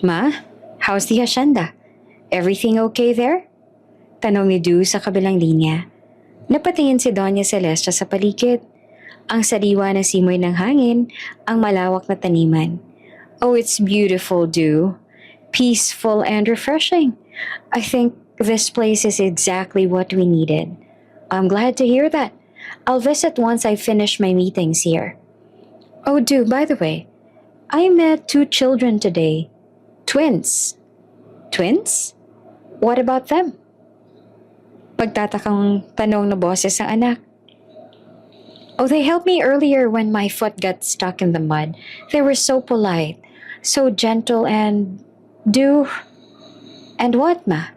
Ma, how's the hacienda? Everything okay there? Tanong ni Du sa kabilang linya. Napatingin si Doña Celestia sa paligid. Ang sariwa na simoy ng hangin, ang malawak na taniman. Oh, it's beautiful, Du. Peaceful and refreshing. I think this place is exactly what we needed. I'm glad to hear that. I'll visit once I finish my meetings here. Oh, Du, by the way, I met two children today. Twins. Twins? What about them? Pagtatakang tanong na boses ng anak. Oh, they helped me earlier when my foot got stuck in the mud. They were so polite, so gentle and... And what, Ma?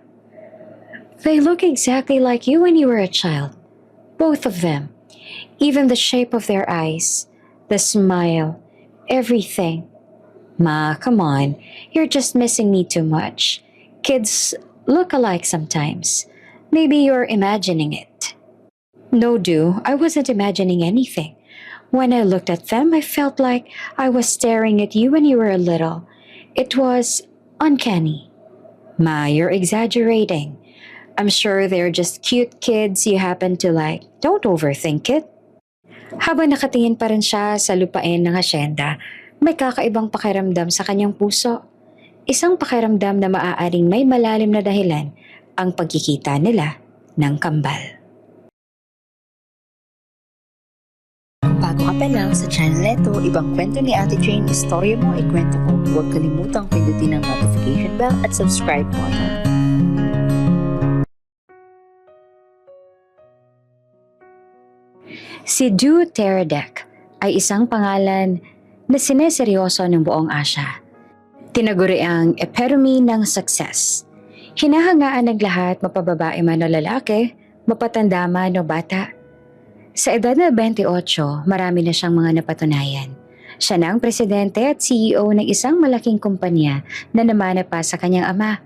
They look exactly like you when you were a child. Both of them. Even the shape of their eyes, the smile, everything. Ma, come on. You're just missing me too much. Kids look alike sometimes. Maybe you're imagining it. No, I wasn't imagining anything. When I looked at them, I felt like I was staring at you when you were little. It was uncanny. Ma, you're exaggerating. I'm sure they're just cute kids you happen to like. Don't overthink it. Habang nakatingin pa rin siya sa lupain ng hasyenda, may kakaibang pakiramdam sa kanyang puso. Isang pakiramdam na maaaring may malalim na dahilan ang pagkikita nila ng kambal. Bago ka pa lang sa channel neto, ibang kwento ni Ate Jane, istorya mo, ikwento ko. Huwag kalimutang pindutin ang notification bell at subscribe button. Si Du Teradek ay isang pangalan na sineseryoso ng buong Asya. Tinaguri ang epitome ng success. Hinahangaan ng lahat, mapababae man o lalaki, mapatanda man o bata. Sa edad na 28, marami na siyang mga napatunayan. Siya na ang presidente at CEO ng isang malaking kumpanya na namana pa sa kanyang ama,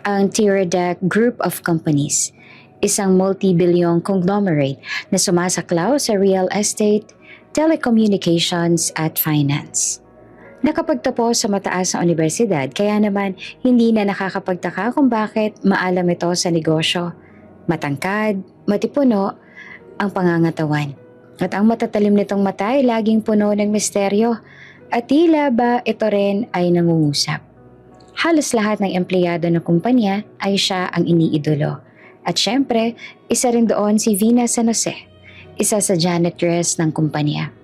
ang Teradek Group of Companies, isang multi-bilyong conglomerate na sumasaklaw sa real estate, telecommunications at finance. Nakapagtapos sa mataas na universidad kaya naman hindi na nakakapagtaka kung bakit maalam ito sa negosyo. Matangkad, matipuno, ang pangangatawan. At ang matatalim nitong mata ay laging puno ng misteryo at tila ba ito rin ay nangungusap. Halos lahat ng empleyado ng kumpanya ay siya ang iniidolo. At syempre, isa rin doon si Vina San Jose, isa sa janitress ng kumpanya.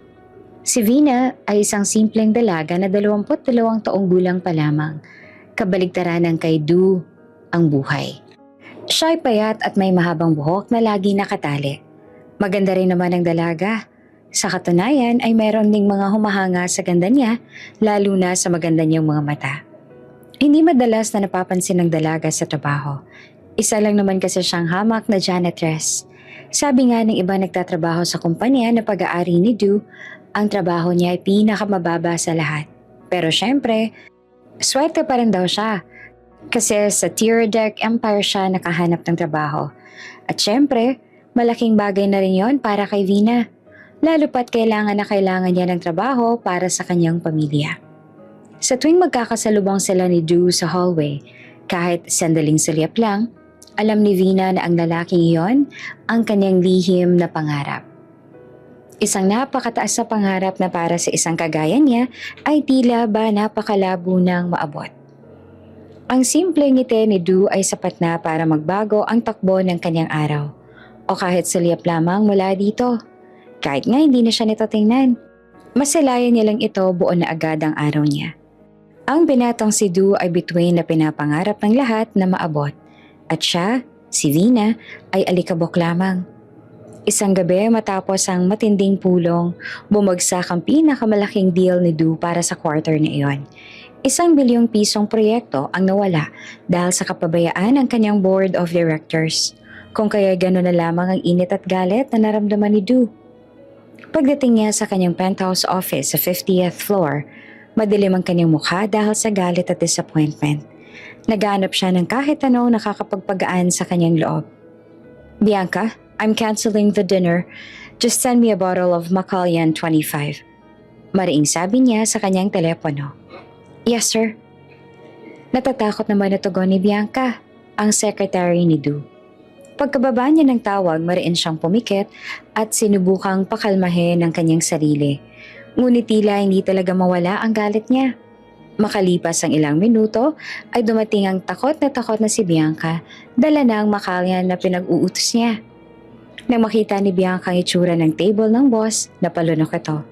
Si Vina ay isang simpleng dalaga na 22 taong gulang pa lamang. Kabaligtaran ng kay Du ang buhay. Siya ay payat at may mahabang buhok na lagi nakatali. Maganda rin naman ang dalaga. Sa katunayan ay mayroon ding mga humahanga sa ganda niya, lalo na sa maganda niyang mga mata. Hindi madalas na napapansin ng dalaga sa trabaho. Isa lang naman kasi siyang hamak na janitress. Sabi nga ng iba nagtatrabaho sa kumpanya na pag-aari ni Du, ang trabaho niya ay pinakamababa sa lahat. Pero syempre, swerte pa rin daw siya. Kasi sa Teradek Empire siya nakahanap ng trabaho. At syempre, malaking bagay na rin yon para kay Vina. Lalo pat kailangan na kailangan niya ng trabaho para sa kanyang pamilya. Sa tuwing magkakasalubong sila ni Du sa hallway, kahit sandaling sulyap lang, alam ni Vina na ang lalaking iyon ang kanyang lihim na pangarap. Isang napakataas na pangarap na para sa isang kagaya niya ay tila ba napakalabo ng maabot. Ang simpleng ngiti ni Du ay sapat na para magbago ang takbo ng kanyang araw. O kahit sulyap lamang mula dito. Kahit nga hindi na siya nito tingnan. Masalayan niya lang ito buo na agad ang araw niya. Ang binatang si Du ay bituin na pinapangarap ng lahat na maabot. At siya, si Vina, ay alikabok lamang. Isang gabi matapos ang matinding pulong, bumagsak ang pinakamalaking deal ni Du para sa quarter na iyon. ₱1 bilyong proyekto ang nawala dahil sa kapabayaan ng kanyang board of directors. Kung kaya gano'n na lamang ang init at galit na naramdaman ni Du. Pagdating niya sa kanyang penthouse office sa 50th floor, madilim ang kanyang mukha dahil sa galit at disappointment. Naghanap siya ng kahit anong nakakapagpagaan sa kanyang loob. Bianca, I'm canceling the dinner. Just send me a bottle of Macallan 25. Mariing sabi niya sa kanyang telepono. Yes, sir. Natatakot naman na tugon ni Bianca, ang secretary ni Du. Pagkababa niya ng tawag, mariin siyang pumikit at sinubukang pakalmahin ang kanyang sarili. Ngunit tila hindi talaga mawala ang galit niya. Makalipas ang ilang minuto ay dumating ang takot na si Bianca, dala ng makalyan na pinag-uutos niya. Nang makita ni Bianca ang itsura ng table ng boss, napalunok ito.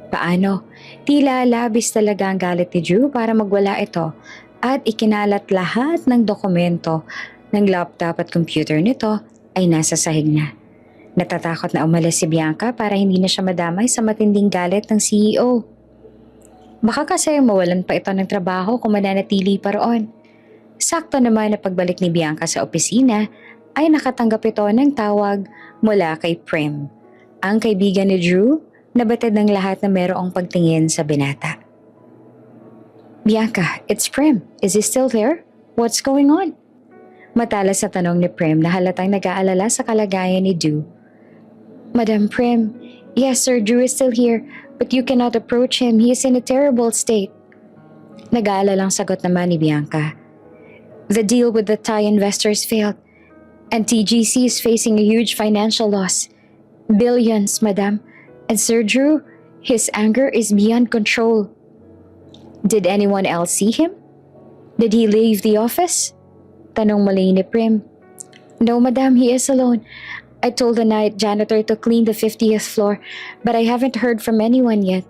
Paano? Tila labis talaga ang galit ni Drew para magwala ito at ikinalat lahat ng dokumento ng laptop at computer nito ay nasa sahig na. Natatakot na umalis si Bianca para hindi na siya madamay sa matinding galit ng CEO. Baka kasi mawalan pa ito ng trabaho kung mananatili pa roon. Sakto naman na pagbalik ni Bianca sa opisina ay nakatanggap ito ng tawag mula kay Prem, ang kaibigan ni Drew na batid ng lahat na merong pagtingin sa binata. Bianca, it's Prem. Is he still there? What's going on? Matalas na tanong ni Prem na halatang nag-aalala sa kalagayan ni Drew. Madam Prem, yes sir, Drew is still here, but you cannot approach him. He is in a terrible state. Nag-aalalang sagot naman ni Bianca. The deal with the Thai investors failed, and TGC is facing a huge financial loss. Billions, madam. And Sir Drew, his anger is beyond control. Did anyone else see him? Did he leave the office? Tanong muli ni Prim. No, madam, he is alone. I told the night janitor to clean the 50th floor, but I haven't heard from anyone yet.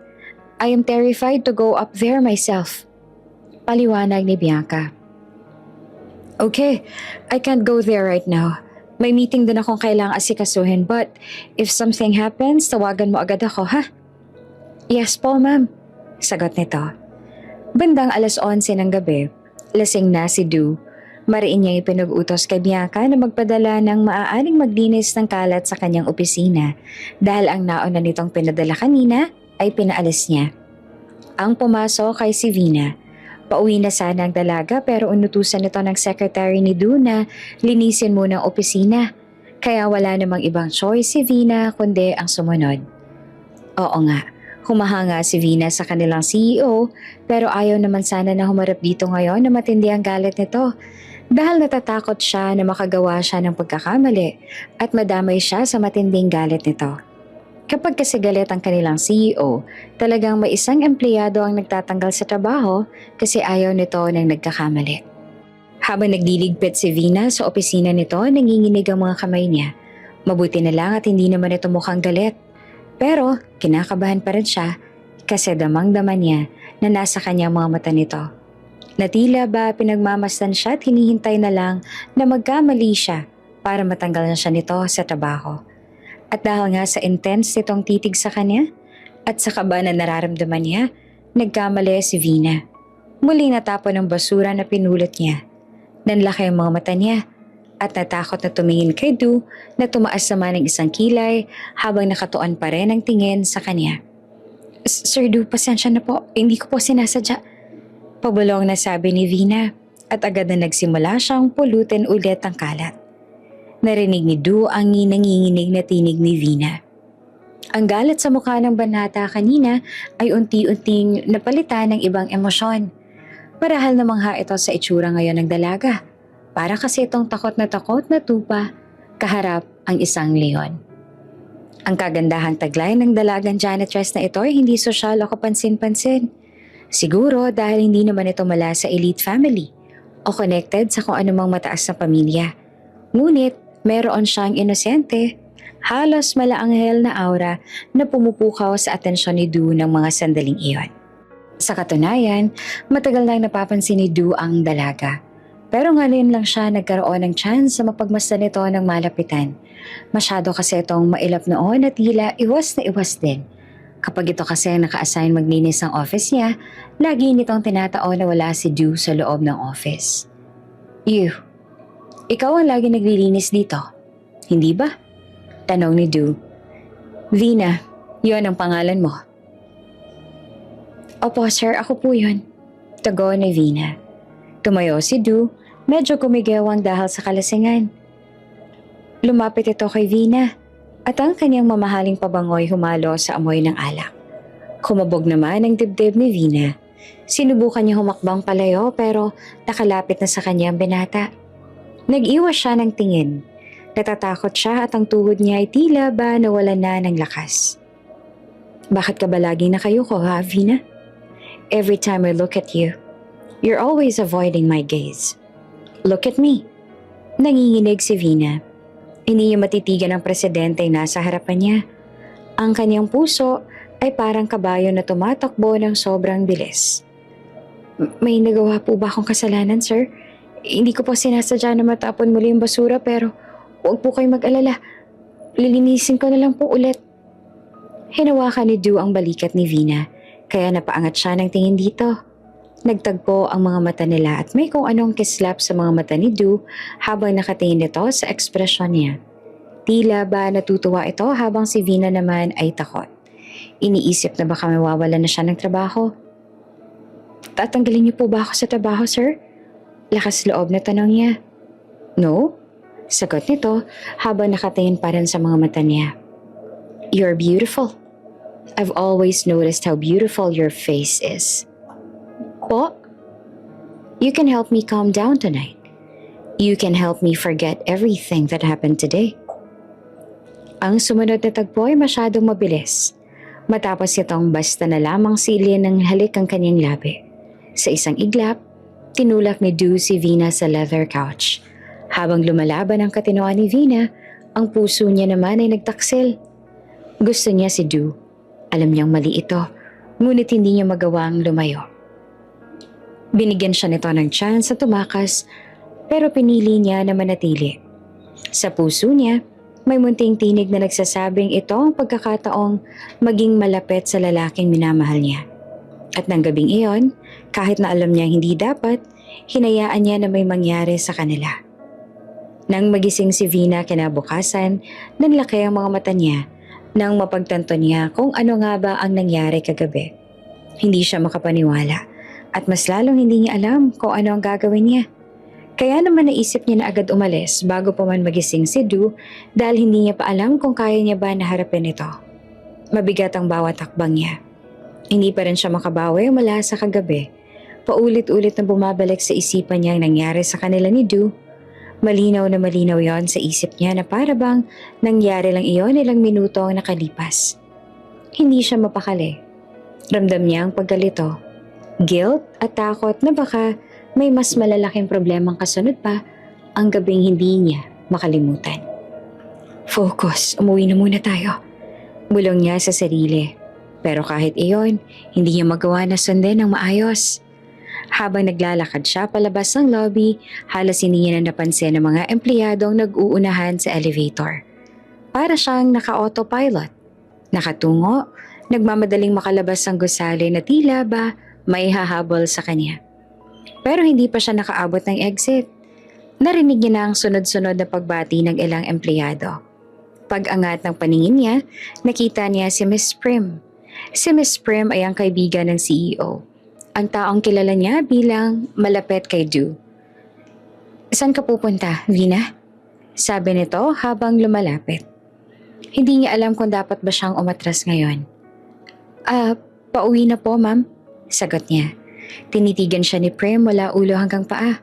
I am terrified to go up there myself. Paliwanag ni Bianca. Okay, I can't go there right now. May meeting din akong kailangang asikasuhin, but if something happens, tawagan mo agad ako, ha? Yes po, ma'am. Sagot nito. Bandang 11:11 ng gabi, lasing na si Du. Mariin niyang ipinag-utos kay Bianca na magpadala ng maaaring maglinis ng kalat sa kanyang opisina dahil ang nauna nitong pinadala kanina ay pinaalis niya. Ang pumasok kay si Vina. Pauwi na sana ang dalaga pero unutusan ito ng secretary ni Du na linisin muna ang opisina. Kaya wala namang ibang choice si Vina kundi ang sumunod. Oo nga, humahanga si Vina sa kanilang CEO pero ayaw naman sana na humarap dito ngayon na matindi ang galit nito. Dahil natatakot siya na makagawa siya ng pagkakamali at madamay siya sa matinding galit nito. Kapag kasi galit ang kanilang CEO, talagang may isang empleyado ang nagtatanggal sa trabaho kasi ayaw nito ng nagkakamali. Habang nagliligpit si Vina sa opisina nito, nanginginig ang mga kamay niya. Mabuti na lang at hindi naman ito mukhang galit. Pero kinakabahan pa rin siya kasi damang-dama niya na nasa kanyang mga mata nito. Natila ba pinagmamasdan siya at hinihintay na lang na magkamali siya para matanggal na siya nito sa trabaho. At dahil nga sa intense nitong titig sa kanya at sa kaba na nararamdaman niya, nagkamali si Vina. Muling natapon ng basura na pinulot niya. Nanlaki ang mga mata niya at natakot na tumingin kay Du na tumaas naman ng isang kilay habang nakatuon pa rin ang tingin sa kanya. Sir Du, pasensya na po. Hindi ko po sinasadya. Pabulong na sabi ni Vina at agad na nagsimula siyang pulutin ulit ang kalat. Narinig ni Du ang nanginginig na tinig ni Vina. Ang galit sa mukha ng banata kanina ay unti-unting napalitan ng ibang emosyon. Marahal na mangha ito sa itsura ngayon ng dalaga. Para kasi itong takot na tupa kaharap ang isang leon. Ang kagandahang taglay ng dalagang janitress na ito ay hindi sosyal o kapansin-pansin. Siguro dahil hindi naman ito mula sa elite family o connected sa kung anumang mataas na pamilya. Ngunit meron siyang inosente, halos malaanghel na aura na pumupukaw sa atensyon ni Du ng mga sandaling iyon. Sa katunayan, matagal nang napapansin ni Du ang dalaga. Pero ngayon lang siya nagkaroon ng chance na mapagmasdan ito ng malapitan. Masyado kasi itong mailap noon at tila iwas na iwas din. Kapag ito kasi naka-assign maglinis ng office niya, lagi nitong tinataon na wala si Du sa loob ng office. Ikaw ang lagi naglilinis dito, hindi ba? Tanong ni Du. Vina, yon ang pangalan mo. Opo sir, ako po yun. Tugon ni Vina. Tumayo si Du, medyo kumigewang dahil sa kalasingan. Lumapit ito kay Vina at ang kanyang mamahaling pabangoy humalo sa amoy ng alak. Kumabog naman ang dibdib ni Vina. Sinubukan niya humakbang palayo pero nakalapit na sa kanya ang binata. Nag-iwas siya ng tingin. Natatakot siya at ang tuhod niya ay tila ba nawalan na ng lakas. Bakit ka ba laging nakayuko ha, Vina? Every time I look at you, you're always avoiding my gaze. Look at me. Nanginginig si Vina. Hindi niya matitigan ang presidente na nasa harapan niya. Ang kanyang puso ay parang kabayo na tumatakbo ng sobrang bilis. May nagawa po ba akong kasalanan, sir? Hindi ko po sinasadya na matapon muli yung basura pero huwag po kayong mag-alala. Lilinisin ko na lang po ulit. Hinawakan ni Du ang balikat ni Vina kaya napaangat siya ng tingin dito. Nagtagpo ang mga mata nila at may kung anong kislap sa mga mata ni Du habang nakatingin ito sa ekspresyon niya. Tila ba natutuwa ito habang si Vina naman ay takot. Iniisip na baka mawawalan na siya ng trabaho. Tatanggalin niyo po ba ako sa trabaho, sir? Lakas loob na tanong niya. No? Sagot nito habang nakatingin pa rin sa mga mata niya. You're beautiful. I've always noticed how beautiful your face is. Po? You can help me calm down tonight. You can help me forget everything that happened today. Ang sumunod na tagpo ay masyadong mabilis. Matapos itong basta na lamang silin ng halik ang kanyang labi. Sa isang iglap, tinulak ni Du si Vina sa leather couch. Habang lumalaban ang katinoan ni Vina, ang puso niya naman ay nagtaksil. Gusto niya si Du. Alam niyang mali ito, ngunit hindi niya magawang lumayo. Binigyan siya nito ng chance sa tumakas, pero pinili niya na manatili. Sa puso niya, may munting tinig na nagsasabing ito ang pagkakataong maging malapit sa lalaking minamahal niya. At ng gabing iyon, kahit na alam niya hindi dapat, hinayaan niya na may mangyari sa kanila. Nang magising si Vina kinabukasan, nanlaki ang mga mata niya nang mapagtanto niya kung ano nga ba ang nangyari kagabi. Hindi siya makapaniwala at mas lalong hindi niya alam kung ano ang gagawin niya. Kaya naman naisip niya na agad umalis bago pa man magising si Du dahil hindi niya pa alam kung kaya niya ba naharapin ito. Mabigat ang bawat hakbang niya. Hindi pa rin siya makabawi mula sa kagabi. Paulit-ulit na bumabalik sa isipan niya ang nangyari sa kanila ni Du. Malinaw na malinaw yon sa isip niya na para bang nangyari lang iyon ilang minuto ang nakalipas. Hindi siya mapakali. Ramdam niya ang paggalito, guilt at takot na baka may mas malalaking problemang kasunod pa ang gabing hindi niya makalimutan. Focus, umuwi na muna tayo. Bulong niya sa sarili. Pero kahit iyon, hindi niya magawa na sundin ng maayos. Habang naglalakad siya palabas ng lobby, halos hindi niya na napansin ang mga empleyadong nag-uunahan sa elevator. Para siyang naka-autopilot. Nakatungo, nagmamadaling makalabas ang gusali na tila ba may hahabol sa kanya. Pero hindi pa siya nakaabot ng exit. Narinig niya na ang sunod-sunod na pagbati ng ilang empleyado. Pag-angat ng paningin niya, nakita niya si Miss Prim. Si Miss Prim ay ang kaibigan ng CEO. Ang taong kilala niya bilang malapit kay Du. Saan ka pupunta, Vina? Sabi nito habang lumalapit. Hindi niya alam kung dapat ba siyang umatras ngayon. Pauwi na po, ma'am. Sagot niya. Tinitigan siya ni Prim mula ulo hanggang paa.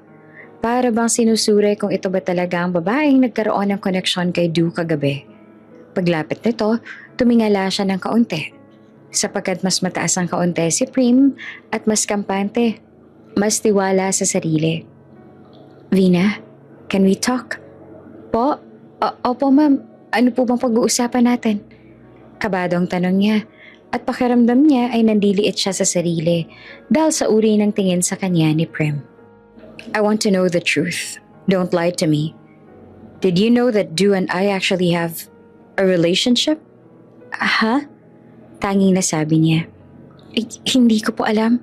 Para bang sinusuri kung ito ba talaga ang babaeng nagkaroon ng koneksyon kay Du kagabi. Paglapit nito, tumingala siya ng kaunti. Sapagkat mas mataas ang kaunti si Prim at mas kampante, mas tiwala sa sarili. Vina, can we talk? Po? Opo ma'am, ano po bang pag-uusapan natin? Kabadong tanong niya at pakiramdam niya ay nandiliit siya sa sarili dahil sa uri ng tingin sa kanya ni Prim. I want to know the truth. Don't lie to me. Did you know that Du and I actually have a relationship? Aha? Tanging nasabi niya. Hindi ko po alam.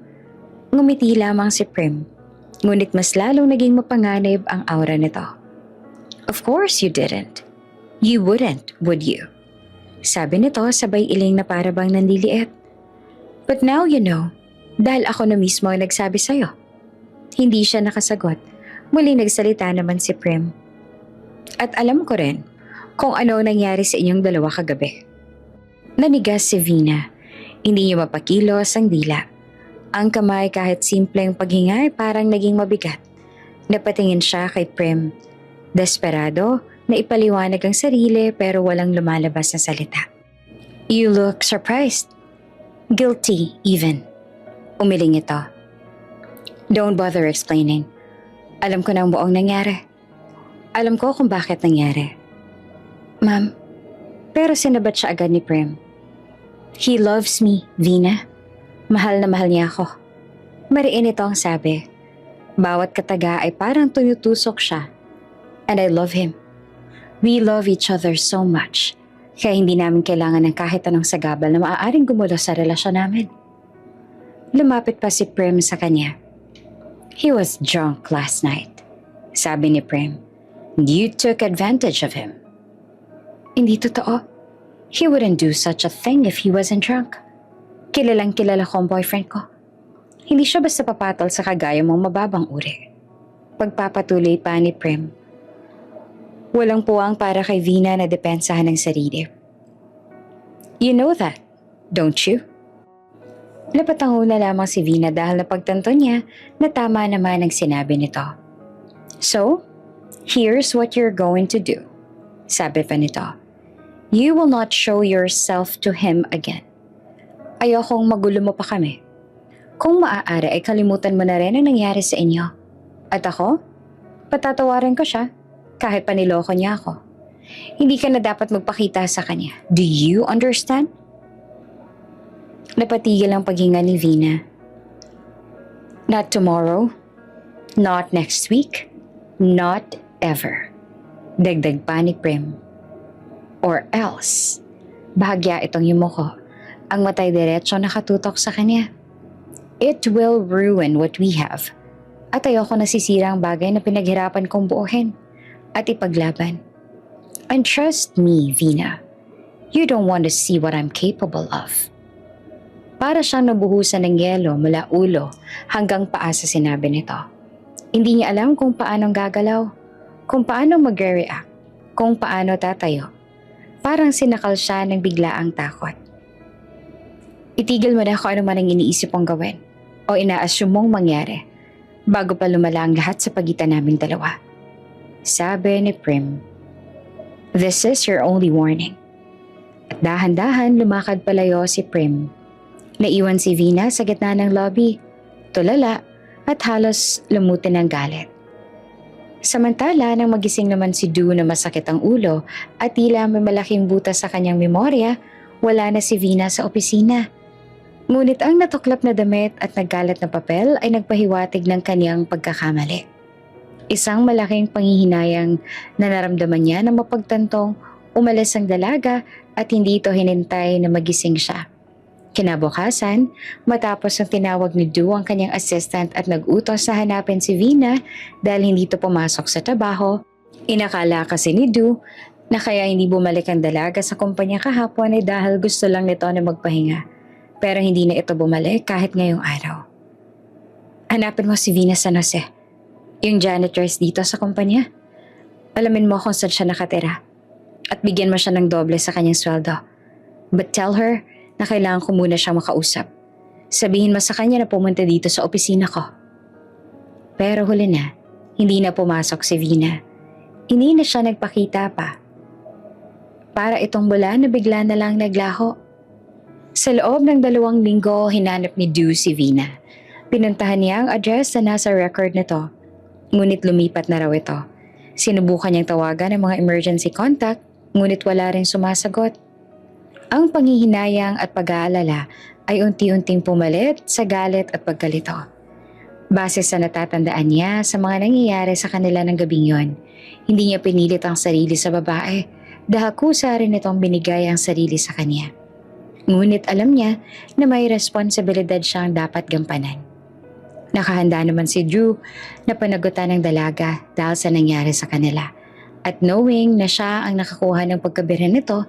Ngumiti lamang si Prim. Ngunit mas lalong naging mapanganib ang aura nito. Of course you didn't. You wouldn't, would you? Sabi nito sabay iling na para bang nandiliit. But now you know, dahil ako na mismo ang nagsabi sa'yo. Hindi siya nakasagot. Muli nagsalita naman si Prim. At alam ko rin kung ano nangyari sa inyong dalawa kagabi. Nanigas si Vina. Hindi niya mapakilos ang dila. Ang kamay kahit simpleng paghinga ay parang naging mabigat. Napatingin siya kay Prim. Desperado na ipaliwanag ang sarili pero walang lumalabas na salita. You look surprised. Guilty even. Umiling ito. Don't bother explaining. Alam ko na ang buong nangyari. Alam ko kung bakit nangyari. Ma'am, pero sinabat siya agad ni Prim. He loves me, Vina. Mahal na mahal niya ako. Mariin ito ang sabi. Bawat kataga ay parang tunutusok siya. And I love him. We love each other so much. Kaya hindi namin kailangan ng kahit anong sagabal na maaaring gumulo sa relasyon namin. Lumapit pa si Prim sa kanya. He was drunk last night. Sabi ni Prim. You took advantage of him. Hindi totoo. He wouldn't do such a thing if he wasn't drunk. Kilalang kilala ko ang boyfriend ko. Hindi siya basta papatol sa kagaya mong mababang uri. Pagpapatuloy pa ni Prim. Walang puwang para kay Vina na depensahan ng sarili. You know that, don't you? Napatango na lamang si Vina dahil napagtanto niya na tama naman ang sinabi nito. So, here's what you're going to do. Sabi pa nito. You will not show yourself to him again. Ayokong magulo mo pa kami. Kung maaari ay kalimutan mo na rin ang nangyari sa inyo. At ako, patatawarin ko siya kahit paniloko niya ako. Hindi ka na dapat magpakita sa kanya. Do you understand? Napatigil ang paghinga ni Vina. Not tomorrow. Not next week. Not ever. Dagdag pa ni Prim. Or else, bahagya itong yumuko. Ang matay diretso nakatutok sa kanya. It will ruin what we have. At ayoko nasisira ang bagay na pinaghirapan kong buuhin at ipaglaban. And trust me, Vina, you don't want to see what I'm capable of. Para siyang nabuhusan ng yelo mula ulo hanggang paa sa sinabi nito. Hindi niya alam kung paano gagalaw, kung paano magre-react, kung paano tatayo. Parang sinakal siya ng biglaang takot. Itigil mo na kung ano man ang iniisip mong gawin o ina-assume mong mangyari bago pa lumala ang lahat sa pagitan naming dalawa. Sabi ni Prim. This is your only warning. At dahan-dahan lumakad palayo si Prim. Naiwan si Vina sa gitna ng lobby, tulala at halos lumutin ng galit. Samantala nang magising naman si Du na masakit ang ulo at tila may malaking butas sa kanyang memorya, wala na si Vina sa opisina. Ngunit ang natuklap na damit at nagkalat na papel ay nagpahiwatig ng kanyang pagkakamali. Isang malaking panghihinayang na naramdaman niya na mapagtantong umalis ang dalaga at hindi ito hinintay na magising siya. Kinabukasan, matapos ang tinawag ni Du ang kanyang assistant at nag-utos na hanapin si Vina dahil hindi ito pumasok sa trabaho, inakala kasi ni Du na kaya hindi bumalik ang dalaga sa kumpanya kahapon ay dahil gusto lang nito na magpahinga. Pero hindi na ito bumalik kahit ngayong araw. Hanapin mo si Vina San Jose, yung janitress dito sa kumpanya. Alamin mo kung saan siya nakatira at bigyan mo siya ng doble sa kanyang sweldo. But tell her na kailangan ko muna siyang makausap. Sabihin mo sa kanya na pumunta dito sa opisina ko. Pero huli na, hindi na pumasok si Vina. Hindi na siya nagpakita pa. Para itong bula na bigla na lang naglaho. Sa loob ng 2 linggo, hinanap ni Du si Vina. Pinuntahan niya ang address na nasa record nito. Ngunit lumipat na raw ito. Sinubukan niyang tawagan ng mga emergency contact, ngunit wala ring sumasagot. Ang panghihinayang at pag-aalala ay unti-unting pumalit sa galit at pagkalito. Base sa natatandaan niya sa mga nangyayari sa kanila ng gabing yon, hindi niya pinilit ang sarili sa babae dahil kusa rin itong binigay ang sarili sa kanya. Ngunit alam niya na may responsibilidad siyang dapat gampanan. Nakahanda naman si Drew na panagutan ng dalaga dahil sa nangyari sa kanila. At knowing na siya ang nakakuha ng pagkabira nito,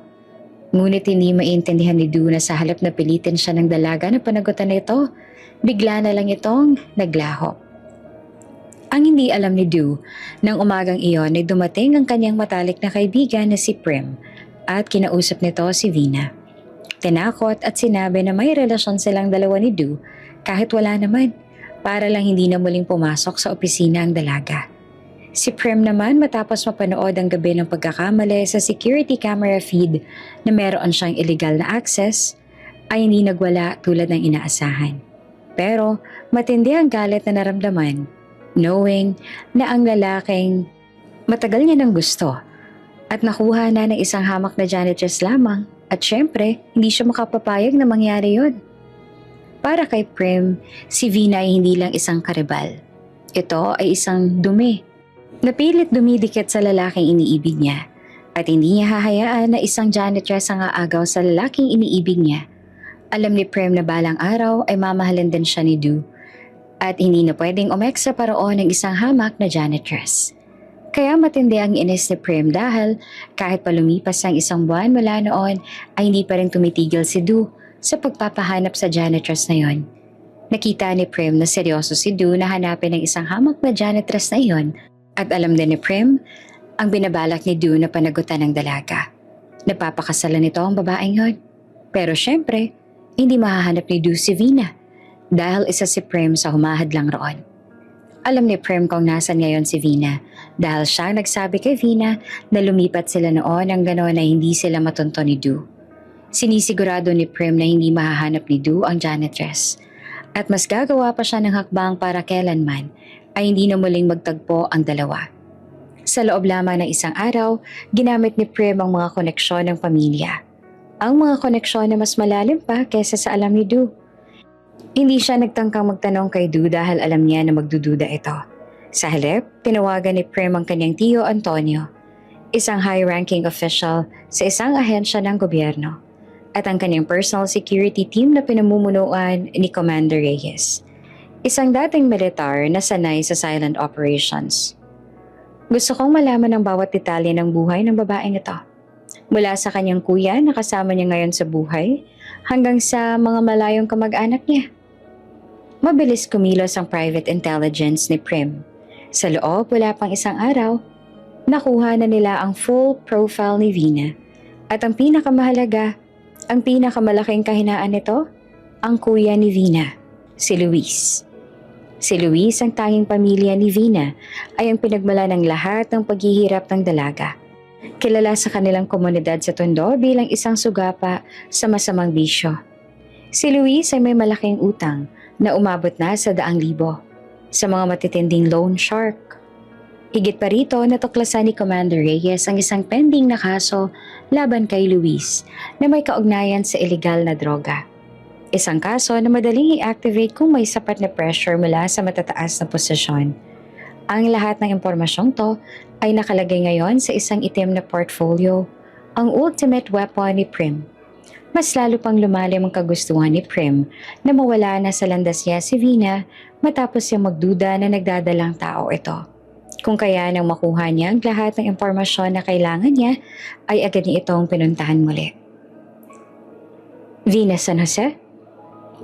ngunit hindi maintindihan ni Drew na sa halip na pilitin siya ng dalaga na panagutan nito, bigla na lang itong naglaho. Ang hindi alam ni Drew, nang umagang iyon ay dumating ang kanyang matalik na kaibigan na si Prim at kinausap nito si Vina. Tinakot at sinabi na may relasyon silang dalawa ni Du Kahit wala naman, para lang hindi na muling pumasok sa opisina ang dalaga. Si Prem naman matapos mapanood ang gabi ng pagkakamali sa security camera feed na meron siyang illegal na access, ay hindi nagwala tulad ng inaasahan. Pero matindi ang galit na naramdaman, knowing na ang lalaking matagal niya nang gusto at nakuha na ng isang hamak na janitress lamang at syempre hindi siya makapapayag na mangyari yon. Para kay Prem, si Vina ay hindi lang isang karibal. Ito ay isang dumi. Napilit dumidikit sa lalaking iniibig niya at hindi niya hahayaan na isang janitress ang aagaw sa lalaking iniibig niya. Alam ni Prem na balang araw ay mamahalin din siya ni Du at hindi na pwedeng umeksa paroon ng isang hamak na janitress. Kaya matindi ang inis ni Prem dahil kahit pa lumipas ang isang buwan mula noon ay hindi pa rin tumitigil si Du sa pagpapahanap sa janitress na yon. Nakita ni Prem na seryoso si Du na hanapin ang isang hamak na janitress na yon. At alam din ni Prem ang binabalak ni Du na panagutan ng dalaga. Napapakasalan nito ang babaeng yon. Pero syempre, hindi mahahanap ni Du si Vina dahil isa si Prem sa humahadlang roon. Alam ni Prem kung nasan ngayon si Vina dahil siya nagsabi kay Vina na lumipat sila noon ang gano'n na hindi sila matunto ni Du. Sinisigurado ni Prem na hindi mahahanap ni Du ang janitress at mas gagawa pa siya ng hakbang para kailanman ay hindi na muling magtagpo ang dalawa. Sa loob lamang ng isang araw, ginamit ni Prem ang mga koneksyon ng pamilya. Ang mga koneksyon na mas malalim pa kaysa sa alam ni Du. Hindi siya nagtangkang magtanong kay Du dahil alam niya na magdududa ito. Sa halip, tinawagan ni Prem ang kanyang tiyo Antonio, isang high-ranking official sa isang ahensya ng gobyerno, at ang kanyang personal security team na pinamumunuan ni Commander Reyes, isang dating militar na sanay sa silent operations. Gusto kong malaman ang bawat detalye ng buhay ng babaeng ito. Mula sa kanyang kuya na kasama niya ngayon sa buhay, hanggang sa mga malayong kamag-anak niya. Mabilis kumilos ang private intelligence ni Prem. Sa loob, wala pang isang araw, nakuha na nila ang full profile ni Vina. At ang pinakamahalaga, ang pinakamalaking kahinaan nito, ang kuya ni Vina, si Luis. Si Luis, ang tanging pamilya ni Vina, ay ang pinagmala ng lahat ng paghihirap ng dalaga. Kilala sa kanilang komunidad sa Tondo bilang isang sugapa sa masamang bisyo. Si Luis ay may malaking utang na umabot na sa 100,000 sa mga matitinding loan shark. Higit pa rito, natuklasan ni Commander Reyes ang isang pending na kaso laban kay Luis na may kaugnayan sa illegal na droga. Isang kaso na madaling i-activate kung may sapat na pressure mula sa matataas na posisyon. Ang lahat ng impormasyong to ay nakalagay ngayon sa isang itim na portfolio, ang ultimate weapon ni Prem. Mas lalo pang lumalim ang kagustuhan ni Prem na mawala na sa landas niya si Vina matapos siyang magduda na nagdadalang tao ito. Kung kaya nang makuha niya ang lahat ng impormasyon na kailangan niya, ay agad niya itong pinuntahan muli. Vina, San Jose?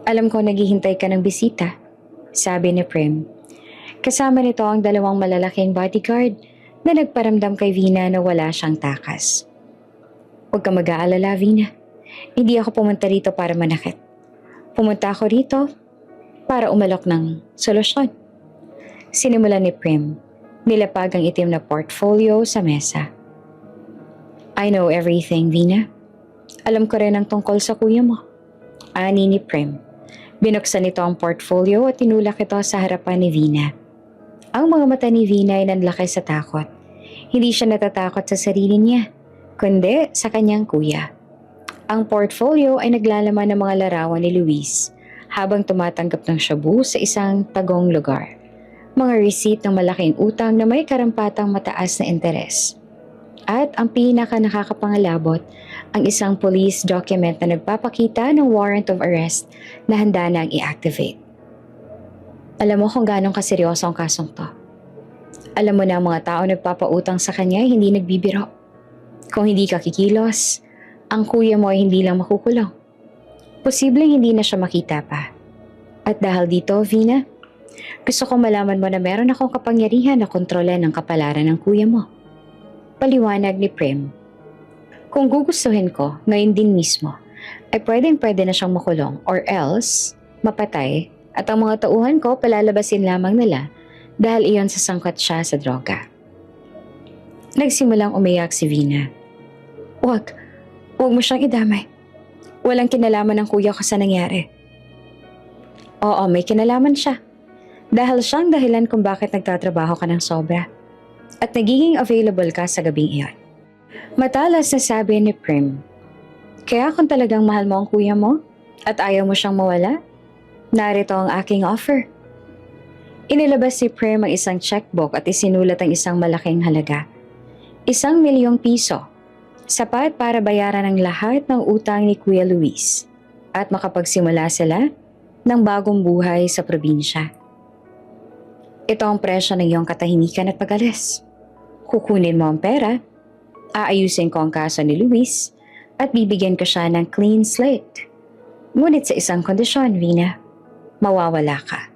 Alam ko naghihintay ka ng bisita, sabi ni Prem. Kasama nito ang 2 malalaking bodyguard na nagparamdam kay Vina na wala siyang takas. Huwag ka mag-aalala, Vina. Hindi ako pumunta rito para manakit. Pumunta ako rito para umalok ng solusyon. Sinimulan ni Prem, nilapag ang itim na portfolio sa mesa. I know everything, Vina. Alam ko rin ang tungkol sa kuya mo. Ani ni Prem. Binuksan nito ang portfolio at tinulak ito sa harapan ni Vina. Ang mga mata ni Vina ay nanlaki sa takot. Hindi siya natatakot sa sarili niya, kundi sa kanyang kuya. Ang portfolio ay naglalaman ng mga larawan ni Luis habang tumatanggap ng shabu sa isang tagong lugar. Mga receipt ng malaking utang na may karampatang mataas na interes. At ang pinaka nakakapangalabot, ang isang police document na nagpapakita ng warrant of arrest na handa na ang i-activate. Alam mo kung gaano kaseryoso ang kasong to. Alam mo na ang mga tao nagpapautang sa kanya ay hindi nagbibiro. Kung hindi ka kikilos, ang kuya mo ay hindi lang makukulong. Posibleng hindi na siya makita pa. At dahil dito, Vina, gusto kong malaman mo na meron akong kapangyarihan na kontrolin ang kapalaran ng kuya mo. Paliwanag ni Prem. Kung gugustuhin ko, ngayon din mismo, ay pwede na siyang makulong or else, mapatay At ang mga tauhan ko palalabasin lamang nila dahil iyon sasangkot siya sa droga. Nagsimulang umiyak si Vina. Huwag mo siyang idamay. Walang kinalaman ng kuya ko sa nangyari. Oo, may kinalaman siya. Dahil siyang dahilan kung bakit nagtatrabaho ka ng sobra. At nagiging available ka sa gabing iyon. Matalas na sabi ni Prim, kaya kung talagang mahal mo ang kuya mo at ayaw mo siyang mawala, narito ang aking offer. Inilabas si Prim ang isang checkbook at isinulat ang isang malaking halaga. 1,000,000 piso. Sapat para bayaran ang lahat ng utang ni Kuya Luis at makapagsimula sila ng bagong buhay sa probinsya. Ito ang presyo ng iyong katahimikan at pag-alis. Kukunin mo ang pera, aayusin ko ang kaso ni Luis at bibigyan ko siya ng clean slate. Ngunit sa isang kondisyon, Vina, mawawala ka.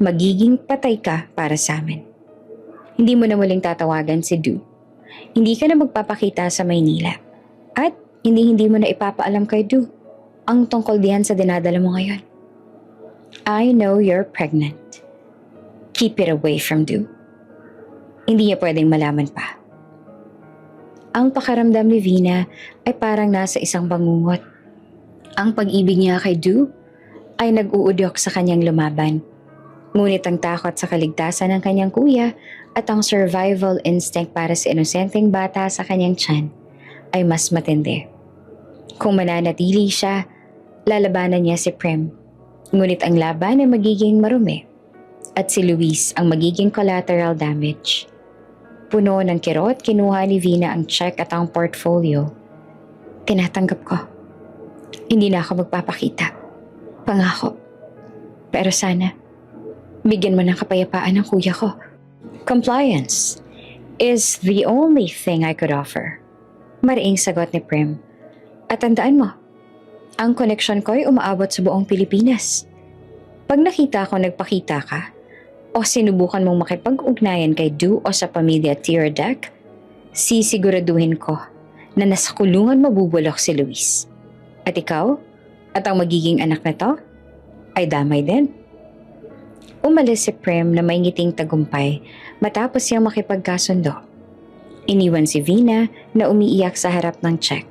Magiging patay ka para sa amin. Hindi mo na muling tatawagan si Du. Hindi ka na magpapakita sa Maynila. At hindi mo na ipapaalam kay Du ang tungkol diyan sa dinadala mo ngayon. I know you're pregnant. Keep it away from Du. Hindi niya pwedeng malaman pa. Ang pakaramdam ni Vina ay parang nasa isang bangungot. Ang pag-ibig niya kay Du ay nag-uudyok sa kanyang lumaban. Ngunit ang takot sa kaligtasan ng kanyang kuya at ang survival instinct para sa inosenteng bata sa kanyang tiyan ay mas matindi. Kung mananatili siya, lalabanan niya si Prim. Ngunit ang laban ay magiging marumi at si Luis ang magiging collateral damage. Puno ng kirot, kinuha ni Vina ang check at ang portfolio. Tinatanggap ko. Hindi na ako magpapakita. Pangako. Pero sana, bigyan mo ng kapayapaan ng kuya ko. Compliance is the only thing I could offer. Mariing sagot ni Prim. At tandaan mo, ang koneksyon ko ay umaabot sa buong Pilipinas. Pag nakita ko nagpakita ka, o sinubukan mong makipag-ugnayan kay Du o sa pamilya Teardec, sisiguraduhin ko na nasa kulungan mabubulok si Luis. At ikaw, at ang magiging anak na to, ay damay din. Umalis si Prim na may ngiting tagumpay matapos siyang makipagkasundo. Iniwan si Vina na umiiyak sa harap ng check.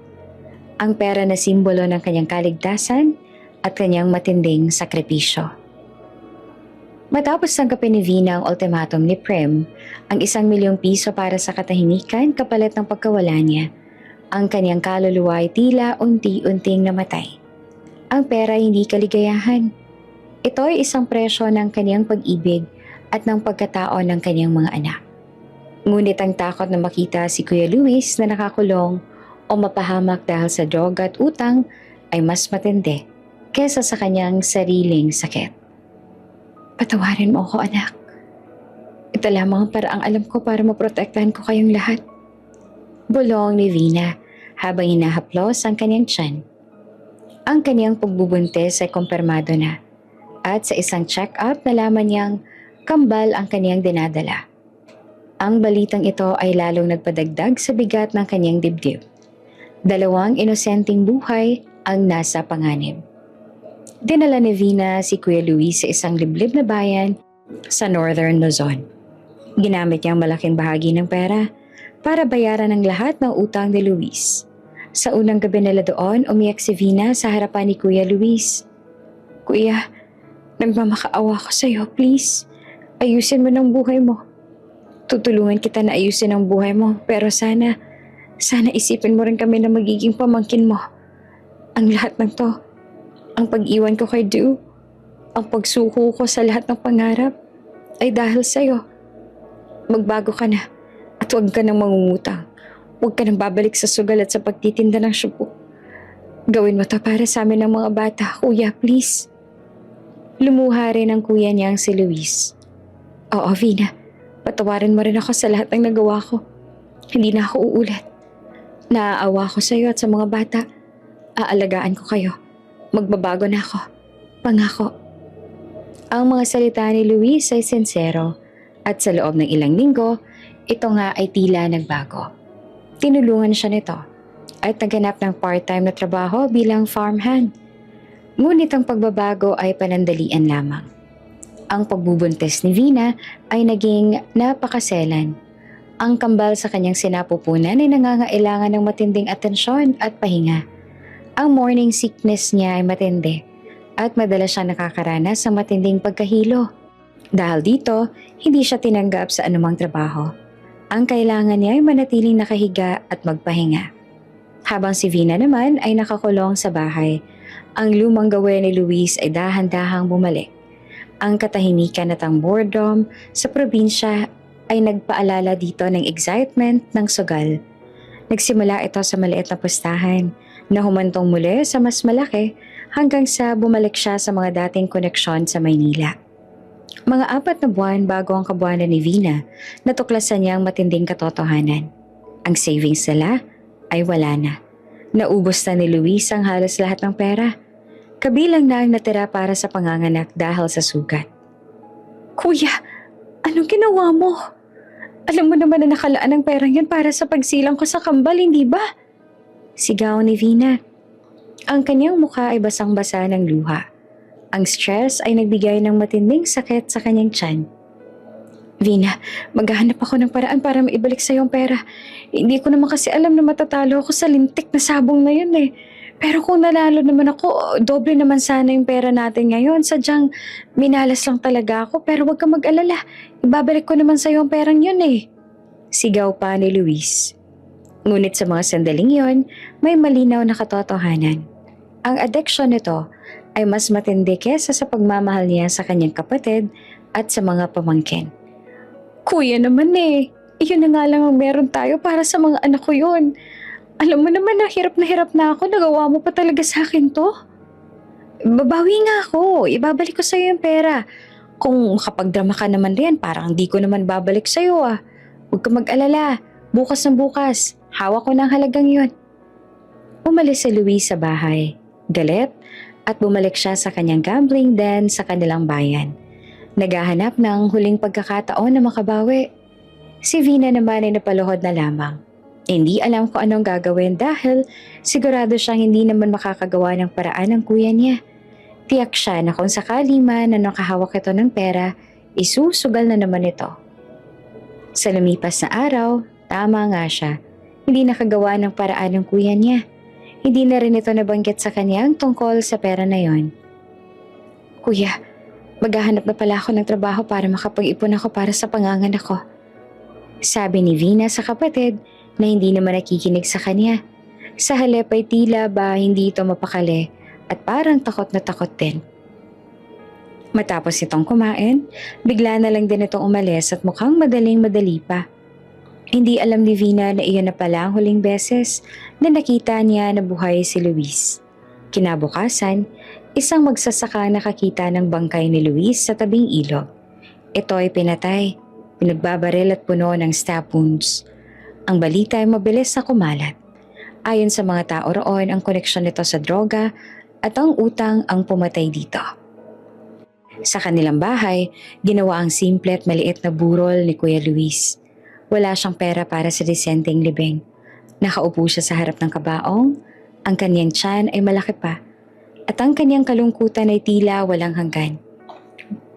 Ang pera na simbolo ng kanyang kaligtasan at kanyang matinding sakripisyo. Matapos tanggapin ni Vina ang ultimatum ni Prim, ang 1,000,000 piso para sa katahimikan kapalit ng pagkawala niya, ang kanyang kaluluwa ay tila unti-unting namatay. Ang pera ay hindi kaligayahan. Ito ay isang presyo ng kanyang pag-ibig at ng pagkatao ng kanyang mga anak. Ngunit ang takot na makita si Kuya Luis na nakakulong o mapahamak dahil sa droga at utang ay mas matindi kesa sa kanyang sariling sakit. Patawarin mo ako, anak. Ito lamang ang paraang alam ko para maprotektahan ko kayong lahat. Bulong ni Vina habang hinahaplos ang kanyang tiyan. Ang kanyang pagbubuntis ay kumpirmado na. At sa isang check-up nalaman niyang kambal ang kaniyang dinadala. Ang balitang ito ay lalong nagpadagdag sa bigat ng kanyang dibdib. 2 inosenteng buhay ang nasa panganib. Dinala ni Vina si Kuya Luis sa isang liblib na bayan sa Northern Luzon. Ginamit niyang malaking bahagi ng pera para bayaran ang lahat ng utang ni Luis. Sa unang gabi nila doon, umiyak si Vina sa harapan ni Kuya Luis. Kuya, nagmamakaawa ko sa'yo, please. Ayusin mo ng buhay mo. Tutulungan kita na ayusin ang buhay mo, pero sana isipin mo rin kami na magiging pamangkin mo. Ang lahat ng to, ang pag-iwan ko kay Du, ang pagsuko ko sa lahat ng pangarap, ay dahil sa'yo. Magbago ka na at huwag ka nang mangungutang. Huwag ka nang babalik sa sugal at sa pagtitinda ng syupo. Gawin mo to para sa amin ng mga bata, kuya, please. Lumuha rin ang kuya niyang si Luis. Oo, Vina, patawarin mo rin ako sa lahat ng nagawa ko. Hindi na ako uulit. Naaawa ko sa iyo at sa mga bata. Aalagaan ko kayo. Magbabago na ako. Pangako. Ang mga salita ni Luis ay sincero at sa loob ng ilang linggo, ito nga ay tila nagbago. Tinulungan siya nito at naghanap ng part-time na trabaho bilang farmhand. Ngunit ang pagbabago ay panandalian lamang. Ang pagbubuntis ni Vina ay naging napakaselan. Ang kambal sa kanyang sinapupunan ay nangangailangan ng matinding atensyon at pahinga. Ang morning sickness niya ay matindi at madalas siya nakakaranas sa matinding pagkahilo. Dahil dito, hindi siya tinanggap sa anumang trabaho. Ang kailangan niya ay manatiling nakahiga at magpahinga. Habang si Vina naman ay nakakulong sa bahay, ang lumang gawin ni Luis ay dahan-dahang bumalik. Ang katahimikan at ang boredom sa probinsya ay nagpaalala dito ng excitement ng sugal. Nagsimula ito sa maliit na pustahan na humantong muli sa mas malaki hanggang sa bumalik siya sa mga dating koneksyon sa Maynila. Mga 4 na buwan bago ang kabuwanan ni Vina, natuklasan niya ang matinding katotohanan. Ang savings nila ay wala na. Naubos na ni Luis ang halos lahat ng pera. Kabilang na ang natira para sa panganganak dahil sa sugat. Kuya, anong ginawa mo? Alam mo naman na nakalaan ang perang yun para sa pagsilang ko sa kambal, hindi ba? Sigaw ni Vina. Ang kanyang mukha ay basang-basa ng luha. Ang stress ay nagbigay ng matinding sakit sa kanyang tiyan. Vina, maghahanap ako ng paraan para maibalik sa yung pera. Hindi ko naman kasi alam na matatalo ako sa lintik na sabong na yun eh. Pero kung nanalo naman ako, doble naman sana yung pera natin ngayon. Sadyang minalas lang talaga ako pero huwag kang mag-alala. Ibabalik ko naman sa yung perang yun eh. Sigaw pa ni Luis. Ngunit sa mga sandaling yon, may malinaw na katotohanan. Ang addiction nito ay mas matindi kesa sa pagmamahal niya sa kanyang kapatid at sa mga pamangkin. Kuya naman eh, iyon na nga lang ang meron tayo para sa mga anak ko yun. Alam mo naman na hirap na ako, nagawa mo pa talaga sa akin to. Babawi nga ako, ibabalik ko sa'yo yung pera. Kung makapagdrama ka naman rin, parang di ko naman babalik sa'yo ah. Huwag ka mag-alala, bukas ng bukas, hawak ko ng halagang yun. Umalis si Luis sa bahay, galit, at bumalik siya sa kanyang gambling den sa kanilang bayan. Naghahanap ng huling pagkakataon na makabawi. Si Vina naman ay napaluhod na lamang. Hindi alam kung anong gagawin dahil sigurado siyang hindi naman makakagawa ng paraan ng kuya niya. Tiyak siya na kung sakali man na nakahawak ito ng pera, isusugal na naman ito. Sa lumipas na araw, tama nga siya. Hindi nakagawa ng paraan ng kuya niya. Hindi na rin ito nabanggit sa kanyang tungkol sa pera na yon. Kuya, maghahanap na pala ako ng trabaho para makapag-ipon ako para sa panganganak ko. Sabi ni Vina sa kapatid na hindi naman nakikinig sa kanya. Sa halip ay tila ba hindi ito mapakali at parang takot na takot din. Matapos itong kumain, bigla na lang din itong umalis at mukhang madaling-madali pa. Hindi alam ni Vina na iyon na pala ang huling beses na nakita niya na buhay si Luis. Kinabukasan, isang magsasaka nakakita ng bangkay ni Luis sa tabing ilog. Ito ay pinatay, pinagbabaril at puno ng stab wounds. Ang balita ay mabilis na kumalat. Ayon sa mga tao roon, ang koneksyon nito sa droga at ang utang ang pumatay dito. Sa kanilang bahay, ginawa ang simple at maliit na burol ni Kuya Luis. Wala siyang pera para sa disenteng libing. Nakaupo siya sa harap ng kabaong, ang kanyang tiyan ay malaki pa, at ang kanyang kalungkutan ay tila walang hanggan.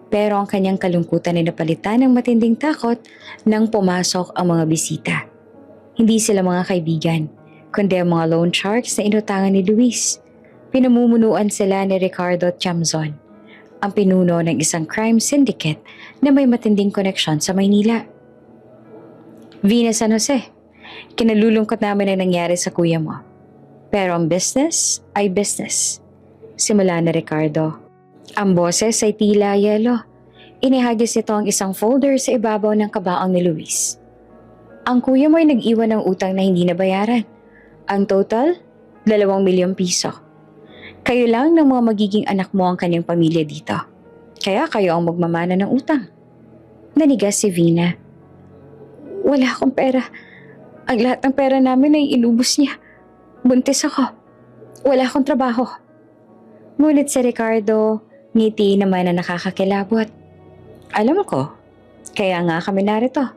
Pero ang kanyang kalungkutan ay napalitan ng matinding takot nang pumasok ang mga bisita. Hindi sila mga kaibigan, kundi ang mga loan sharks na inutangan ni Luis. Pinamumunuan sila ni Ricardo Tiamzon, ang pinuno ng isang crime syndicate na may matinding koneksyon sa Maynila. Vina San Jose, kinalulungkot namin ang nangyari sa kuya mo. Pero ang business ay business. Simula na Ricardo. Ang boses ay tila yelo. Inihagis nito ang isang folder sa ibabaw ng kabaong ni Luis. Ang kuya mo ay nag-iwan ng utang na hindi nabayaran. Ang total, 2 milyong piso. Kayo lang ng mga magiging anak mo ang kanyang pamilya dito. Kaya kayo ang magmamana ng utang. Nanigas si Vina. Wala akong pera. Ang lahat ng pera namin ay inubos niya. Buntis ako. Wala akong trabaho. Ngunit si Ricardo, ngiti naman na nakakakilabot. Alam ko, kaya nga kami narito.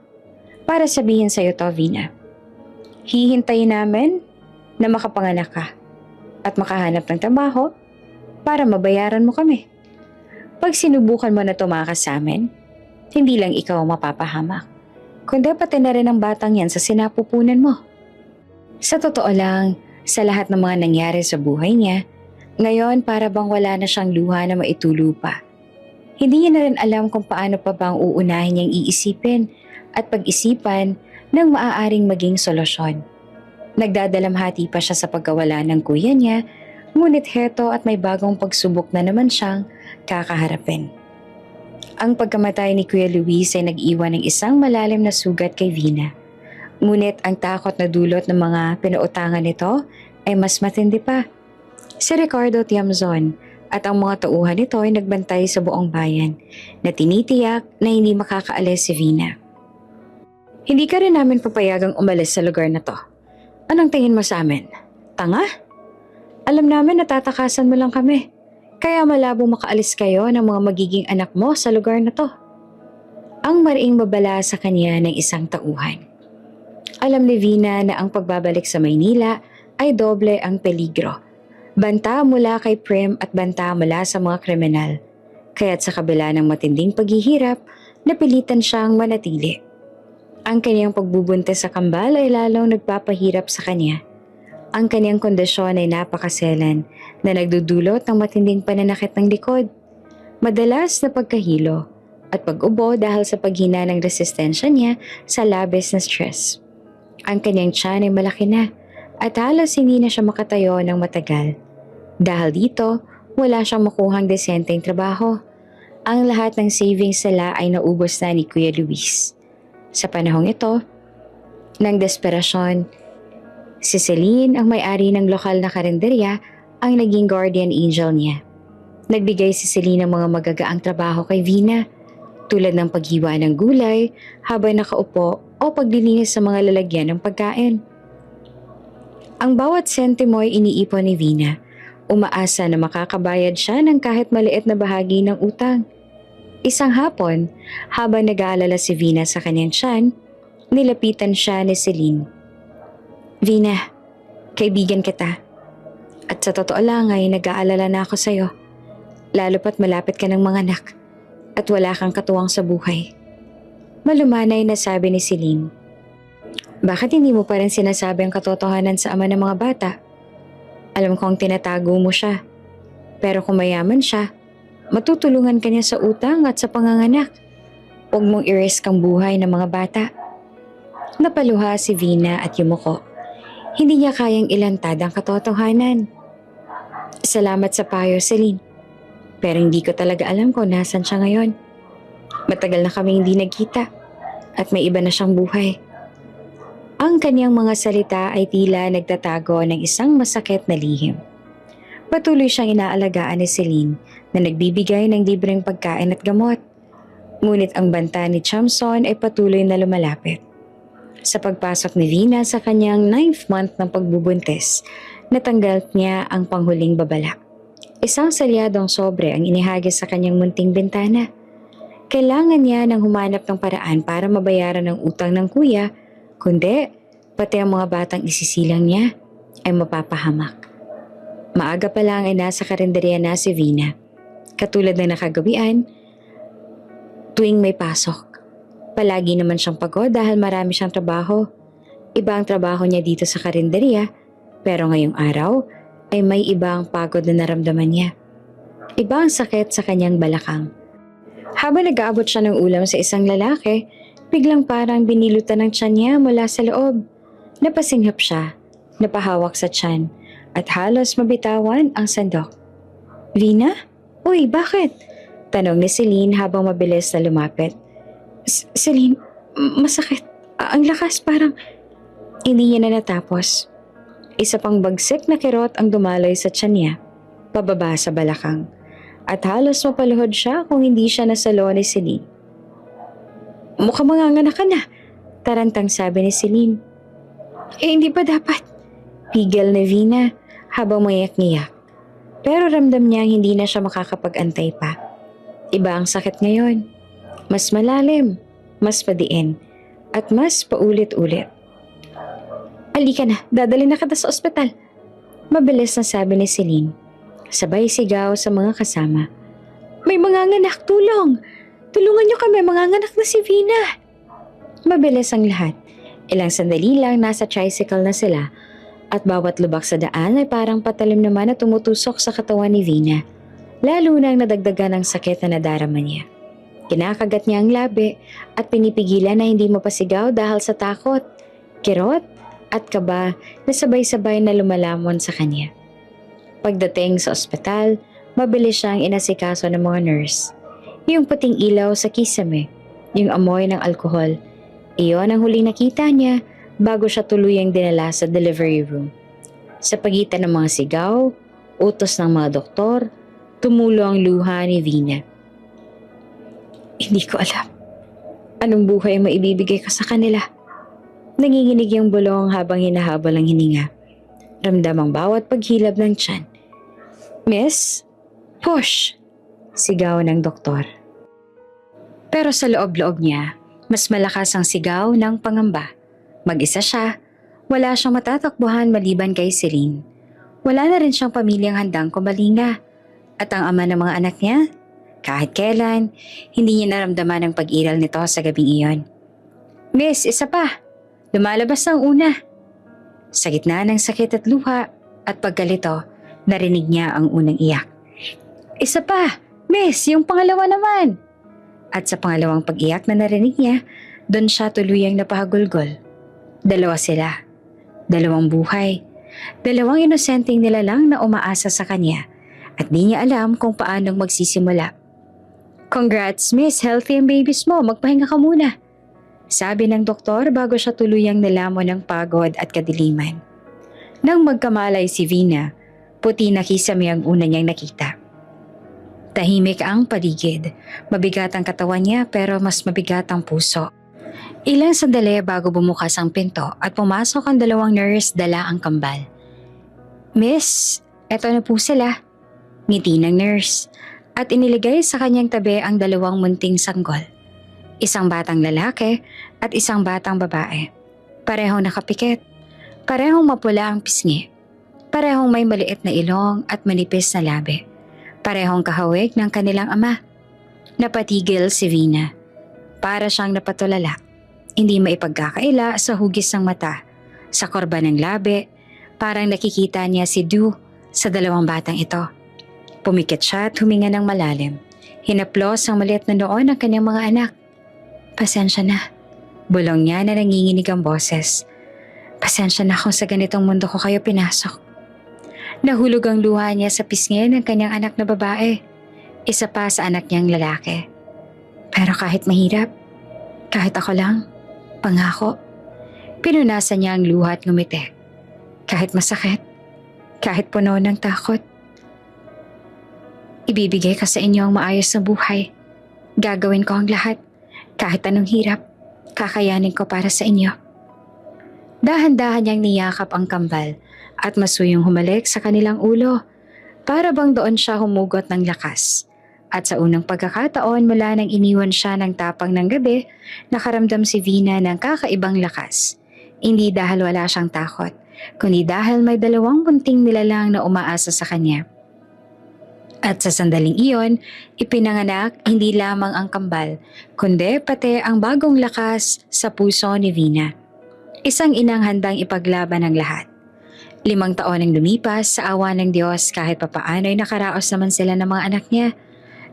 Para sabihin sa'yo to, Vina. Hihintayin namin na makapanganak ka at makahanap ng trabaho para mabayaran mo kami. Pag sinubukan mo na tumakas sa amin, hindi lang ikaw ang mapapahamak, kundi pati na rin ang batang yan sa sinapupunan mo. Sa totoo lang, sa lahat ng mga nangyari sa buhay niya, ngayon para bang wala na siyang luha na maitulo pa. Hindi niya na rin alam kung paano pa bang uunahin niyang iisipin at pag-isipan ng maaaring maging solusyon. Nagdadalamhati pa siya sa pagkawala ng kuya niya, ngunit heto at may bagong pagsubok na naman siyang kakaharapin. Ang pagkamatay ni Kuya Luis ay nag-iwan ng isang malalim na sugat kay Vina. Ngunit ang takot na dulot ng mga pinautangan nito ay mas matindi pa. Si Ricardo Tiamzon at ang mga tauhan nito ay nagbantay sa buong bayan na tinitiyak na hindi makakaalis si Vina. Hindi ka rin namin papayagang umalis sa lugar na to. Anong tingin mo sa amin? Tanga? Alam namin natatakasan mo lang kami. Kaya malabo makaalis kayo ng mga magiging anak mo sa lugar na to. Ang mariing babala sa kanya ng isang tauhan. Alam ni Vina na ang pagbabalik sa Maynila ay doble ang peligro. Banta mula kay Prim at banta mula sa mga kriminal. Kaya't sa kabila ng matinding paghihirap, napilitan siyang manatili. Ang kanyang pagbubuntis sa kambal ay lalong nagpapahirap sa kanya. Ang kanyang kondisyon ay napakaselan na nagdudulot ng matinding pananakit ng likod, madalas na pagkahilo at pag-ubo dahil sa paghina ng resistensya niya sa labis na stress. Ang kanyang tiyan ay malaki na at halos hindi na siya makatayo ng matagal. Dahil dito, wala siyang makuhang desenteng trabaho. Ang lahat ng savings nila ay naubos na ni Kuya Luis. Sa panahong ito, ng desperasyon, si Celine, ang may-ari ng lokal na karinderya, ang naging guardian angel niya. Nagbigay si Celine ng mga magagaang trabaho kay Vina, tulad ng paghiwa ng gulay habang nakaupo o paglilinis sa mga lalagyan ng pagkain. Ang bawat sentimo ay iniipon ni Vina, umaasa na makakabayad siya ng kahit maliit na bahagi ng utang. Isang hapon, habang nag-aalala si Vina sa kanyang tiyan, nilapitan siya ni Celine. Vina, kaibigan kita. At sa totoo lang ay nag-aalala na ako sa'yo. Lalo pat malapit ka ng mga anak at wala kang katuwang sa buhay. Malumanay na sabi ni Celine. Bakit hindi mo pa rin sinasabi ang katotohanan sa ama ng mga bata? Alam kong tinatago mo siya. Pero kung mayaman siya, matutulungan ka niya sa utang at sa panganganak. Huwag mong i-risk ang buhay ng mga bata. Napaluha si Vina at yumuko. Hindi niya kayang ilantad ang katotohanan. Salamat sa payo, Celine. Pero hindi ko talaga alam kung nasan siya ngayon. Matagal na kami hindi nagkita at may iba na siyang buhay. Ang kanyang mga salita ay tila nagtatago ng isang masakit na lihim. Patuloy siyang inaalagaan ni Celine na nagbibigay ng libreng pagkain at gamot. Ngunit ang banta ni Chamson ay patuloy na lumalapit. Sa pagpasok ni Vina sa kanyang 9th month ng pagbubuntis, natanggal niya ang panghuling babala. Isang salyadong sobre ang inihagis sa kanyang munting bintana. Kailangan niya nang humanap ng paraan para mabayaran ang utang ng kuya, kundi pati ang mga batang isisilang niya ay mapapahamak. Maaga pa lang ay nasa karinderya na si Vina. Katulad ng nakagawian, tuwing may pasok. Palagi naman siyang pagod dahil marami siyang trabaho. Iba ang trabaho niya dito sa karinderya, pero ngayong araw ay may ibang pagod na naramdaman niya. Iba ang sakit sa kanyang balakang. Habang nag-aabot siya ng ulam sa isang lalaki, biglang parang binilutan ng tiyan niya mula sa loob. Napasinghap siya, napahawak sa tiyan, at halos mabitawan ang sandok. Vina? Uy, bakit? Tanong ni Celine habang mabilis na lumapit. Celine, masakit. Ang lakas parang... Hindi niya na natapos. Isa pang bagsik na kirot ang dumaloy sa tiyan niya, pababa sa balakang. At halos mapaluhod siya kung hindi siya nasalo ni Celine. Mukhang manganganak ka na, tarantang sabi ni Celine. Hindi pa dapat. Pigil ni Vina habang mayak-ngiyak. Pero ramdam niyang hindi na siya makakapag-antay pa. Iba ang sakit ngayon. Mas malalim, mas padiin, at mas paulit-ulit. Halika na, dadali na kita sa ospital. Mabilis na sabi ni Celine. Sabay sigaw sa mga kasama. May manganganak, tulong! Tulungan niyo kami, manganganak na si Vina! Mabilis ang lahat. Ilang sandali lang nasa tricycle na sila at bawat lubak sa daan ay parang patalim naman na tumutusok sa katawan ni Vina. Lalo nang nadagdagan ng sakit na nadarama niya. Kinakagat niya ang labi at pinipigilan na hindi mapasigaw dahil sa takot, kirot at kaba na sabay-sabay na lumalamon sa kanya. Pagdating sa ospital, mabilis siyang inasikaso ng mga nurse. Yung puting ilaw sa kisame, yung amoy ng alkohol, iyon ang huling nakita niya bago siya tuluyang dinala sa delivery room. Sa pagitan ng mga sigaw, utos ng mga doktor, tumulo ang luha ni Vina. Hindi ko alam. Anong buhay ang maibibigay ko sa kanila? Nanginginig yung bulong habang hinahabol ang hininga. Ramdam ang bawat paghilab ng tiyan. Miss, push! Sigaw ng doktor. Pero sa loob-loob niya, mas malakas ang sigaw ng pangamba. Mag-isa siya, wala siyang matatakbuhan maliban kay Celine. Wala na rin siyang pamilyang handang kumalinga. At ang ama ng mga anak niya, kahit kailan, hindi niya naramdaman ang pag-iral nito sa gabing iyon. Miss, isa pa! Lumalabas ang una. Sa gitna ng sakit at luha at pagkalito, narinig niya ang unang iyak. Isa pa! Miss, yung pangalawa naman! At sa pangalawang pag-iyak na narinig niya, doon siya tuluyang napahagulgol. Dalawa sila. Dalawang buhay. Dalawang inosenteng nilalang na umaasa sa kanya at di niya alam kung paanong magsisimula. Congrats, Miss. Healthy ang babies mo. Magpahinga ka muna. Sabi ng doktor bago siya tuluyang nalamon ng pagod at kadiliman. Nang magkamalay si Vina, puti na kisame ang una niyang nakita. Tahimik ang paligid. Mabigat ang katawan niya pero mas mabigat ang puso. Ilang sandali bago bumukas ang pinto at pumasok ang dalawang nurse dala ang kambal. Miss, eto na po sila. Ngiti ng nurse at iniligay sa kanyang tabi ang dalawang munting sanggol. Isang batang lalaki at isang batang babae. Parehong nakapikit. Parehong mapula ang pisngi. Parehong may maliit na ilong at manipis na labi. Parehong kahawig ng kanilang ama. Napatigil si Vina. Para siyang napatulala. Hindi maipagkakaila sa hugis ng mata. Sa korba ng labi, parang nakikita niya si Du sa dalawang batang ito. Pumikit siya at huminga ng malalim. Hinaplos ang maliit na noo ng kanyang mga anak. Pasensya na. Bulong niya na nanginginig ang boses. Pasensya na kung sa ganitong mundo ko kayo pinasok. Nahulog ang luha niya sa pisngi ng kanyang anak na babae. Isa pa sa anak niyang lalaki. Pero kahit mahirap, kahit ako lang, pangako. Pinunasan niya ang luha at ngumiti. Kahit masakit, kahit puno ng takot. Ibibigay ko sa inyo ang maayos na buhay. Gagawin ko ang lahat. Kahit anong hirap, kakayanin ko para sa inyo. Dahan-dahan niyang niyakap ang kambal at masuyong humalik sa kanilang ulo. Para bang doon siya humugot ng lakas. At sa unang pagkakataon mula nang iniwan siya ng tapang ng gabi, nakaramdam si Vina ng kakaibang lakas. Hindi dahil wala siyang takot, kundi dahil may dalawang munting nilalang na umaasa sa kanya. At sa sandaling iyon, ipinanganak hindi lamang ang kambal, kundi pati ang bagong lakas sa puso ni Vina. Isang inang handang ipaglaban ang lahat. 5 taon ang lumipas sa awa ng Diyos kahit papaano'y nakaraos naman sila ng mga anak niya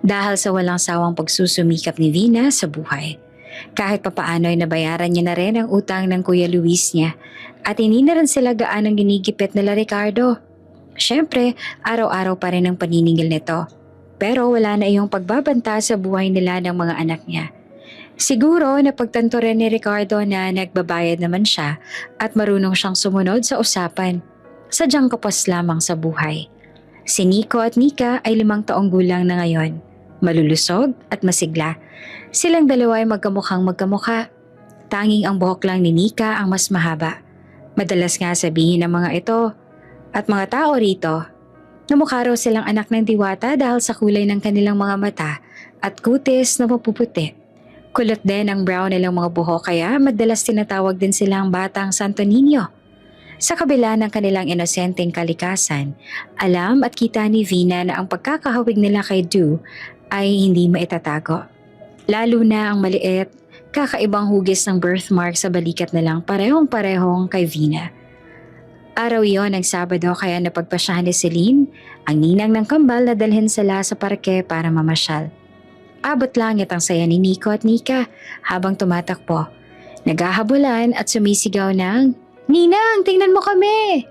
dahil sa walang sawang pagsusumikap ni Vina sa buhay. Kahit papaano'y nabayaran niya na rin ang utang ng Kuya Luis niya at hindi na rin sila gaanong ginigipit nila Ricardo. Siyempre, araw-araw pa rin ang paniningil nito. Pero wala na iyong pagbabanta sa buhay nila ng mga anak niya. Siguro napagtanto rin ni Ricardo na nagbabayad naman siya at marunong siyang sumunod sa usapan. Sadyang kapos lamang sa buhay. Si Nico at Nika ay 5 taong gulang na ngayon. Malulusog at masigla. Silang dalawa ay magkamukhang magkamukha. Tanging ang buhok lang ni Nika ang mas mahaba. Madalas nga sabihin ng mga ito at mga tao rito na mukha raw silang anak ng diwata dahil sa kulay ng kanilang mga mata at kutis na mapuputi. Kulot din ang brown nilang mga buhok kaya madalas tinatawag din silang batang Santo Niño. Sa kabila ng kanilang inosenteng kalikasan, alam at kita ni Vina na ang pagkakahawig nila kay Du ay hindi maitatago. Lalo na ang maliit, kakaibang hugis ng birthmark sa balikat na lang parehong-parehong kay Vina. Araw iyon ng Sabado kaya napagpasyahan ni Celine ang ninang ng kambal na dalhin sila sa parke para mamasyal. Abot langit ang saya ni Nico at Nika habang tumatakbo. Naghahabulan at sumisigaw ng, "Ninang, tingnan mo kami!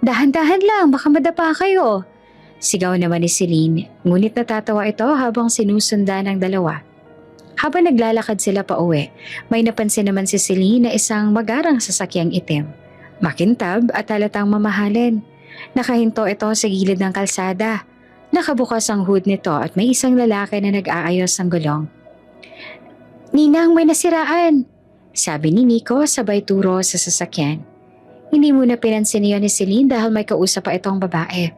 Dahan-dahan lang, baka madapa kayo." Sigaw naman ni Celine, ngunit natatawa ito habang sinusundan ng dalawa. Habang naglalakad sila pa uwi, may napansin naman si Celine na isang magarang sasakyang itim. Makintab at halatang mamahalin. Nakahinto ito sa gilid ng kalsada. Nakabukas ang hood nito at may isang lalaki na nag-aayos ng gulong. "Ninang, may nasiraan," sabi ni Nico sabay turo sa sasakyan. Hindi muna pinansin niya ni Celine dahil may kausap pa itong babae.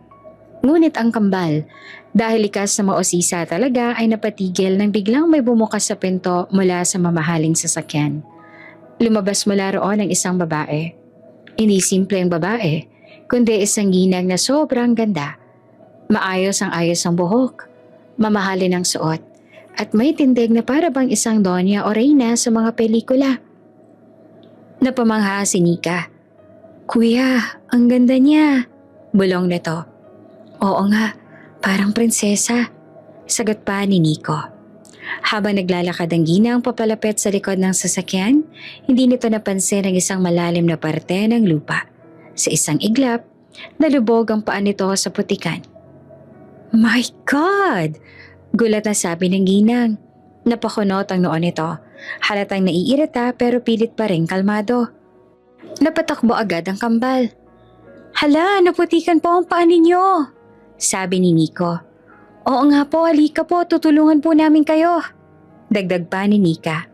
Ngunit ang kambal, dahil likas na mausisa talaga ay napatigil nang biglang may bumukas sa pinto mula sa mamahaling sasakyan. Lumabas mula roon ang isang babae. Hindi simpleng babae, kundi isang ginang na sobrang ganda. Maayos ang ayos ng buhok, mamahalin ang suot, at may tindig na para bang isang donya o reyna sa mga pelikula. Napamangha si Nika. "Kuya, ang ganda niya," bulong nito. "Oo nga, parang prinsesa," sagot pa ni Nico. Habang naglalakad ang ginang papalapit sa likod ng sasakyan, hindi nito napansin ang isang malalim na parte ng lupa. Sa isang iglap, nalubog ang paa nito sa putikan. "My God!" Gulat na sabi ng ginang. Napakunot ang noon nito. Halatang naiirita pero pilit pa rin kalmado. Napatakbo agad ang kambal. "Hala, naputikan po ang paa ninyo," sabi ni Nico. "Oo nga po, halika po, tutulungan po namin kayo," dagdag pa ni Nika.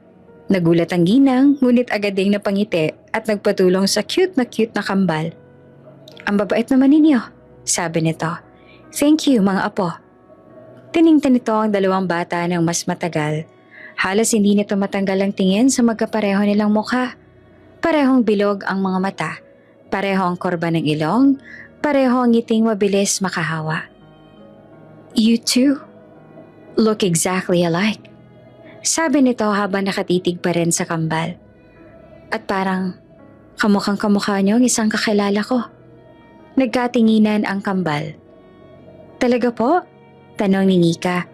Nagulat ang ginang, ngunit agad ding napangiti at nagpatulong sa cute na kambal. "Ang babait naman ninyo," sabi nito. "Thank you, mga apo." Tiningnan nito ang dalawang bata ng mas matagal. Halos hindi nito matanggal ang tingin sa magkapareho nilang mukha. Parehong bilog ang mga mata, pareho ang korba ng ilong, pareho ang ngiting mabilis makahawa. "You two look exactly alike," sabi nito habang nakatitig pa rin sa kambal. "At parang kamukhang kamukha niyo ang isang kakilala ko." Nagkatinginan ang kambal. "Talaga po?" tanong ni Nika.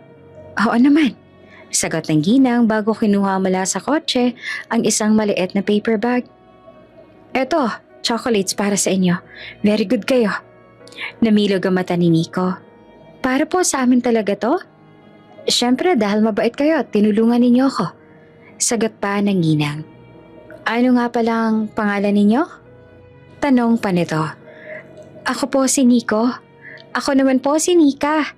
"Oo naman," sagot ng ginang bago kinuha mula sa kotse ang isang maliit na paper bag. "Eto, chocolates para sa inyo. Very good kayo." Namilog ang mata ni Nico. "Para po sa amin talaga to?" "Siyempre dahil mabait kayo at tinulungan ninyo ako," sagot pa ng ginang. "Ano nga palang pangalan ninyo?" tanong pa nito. "Ako po si Nico." "Ako naman po si Nika."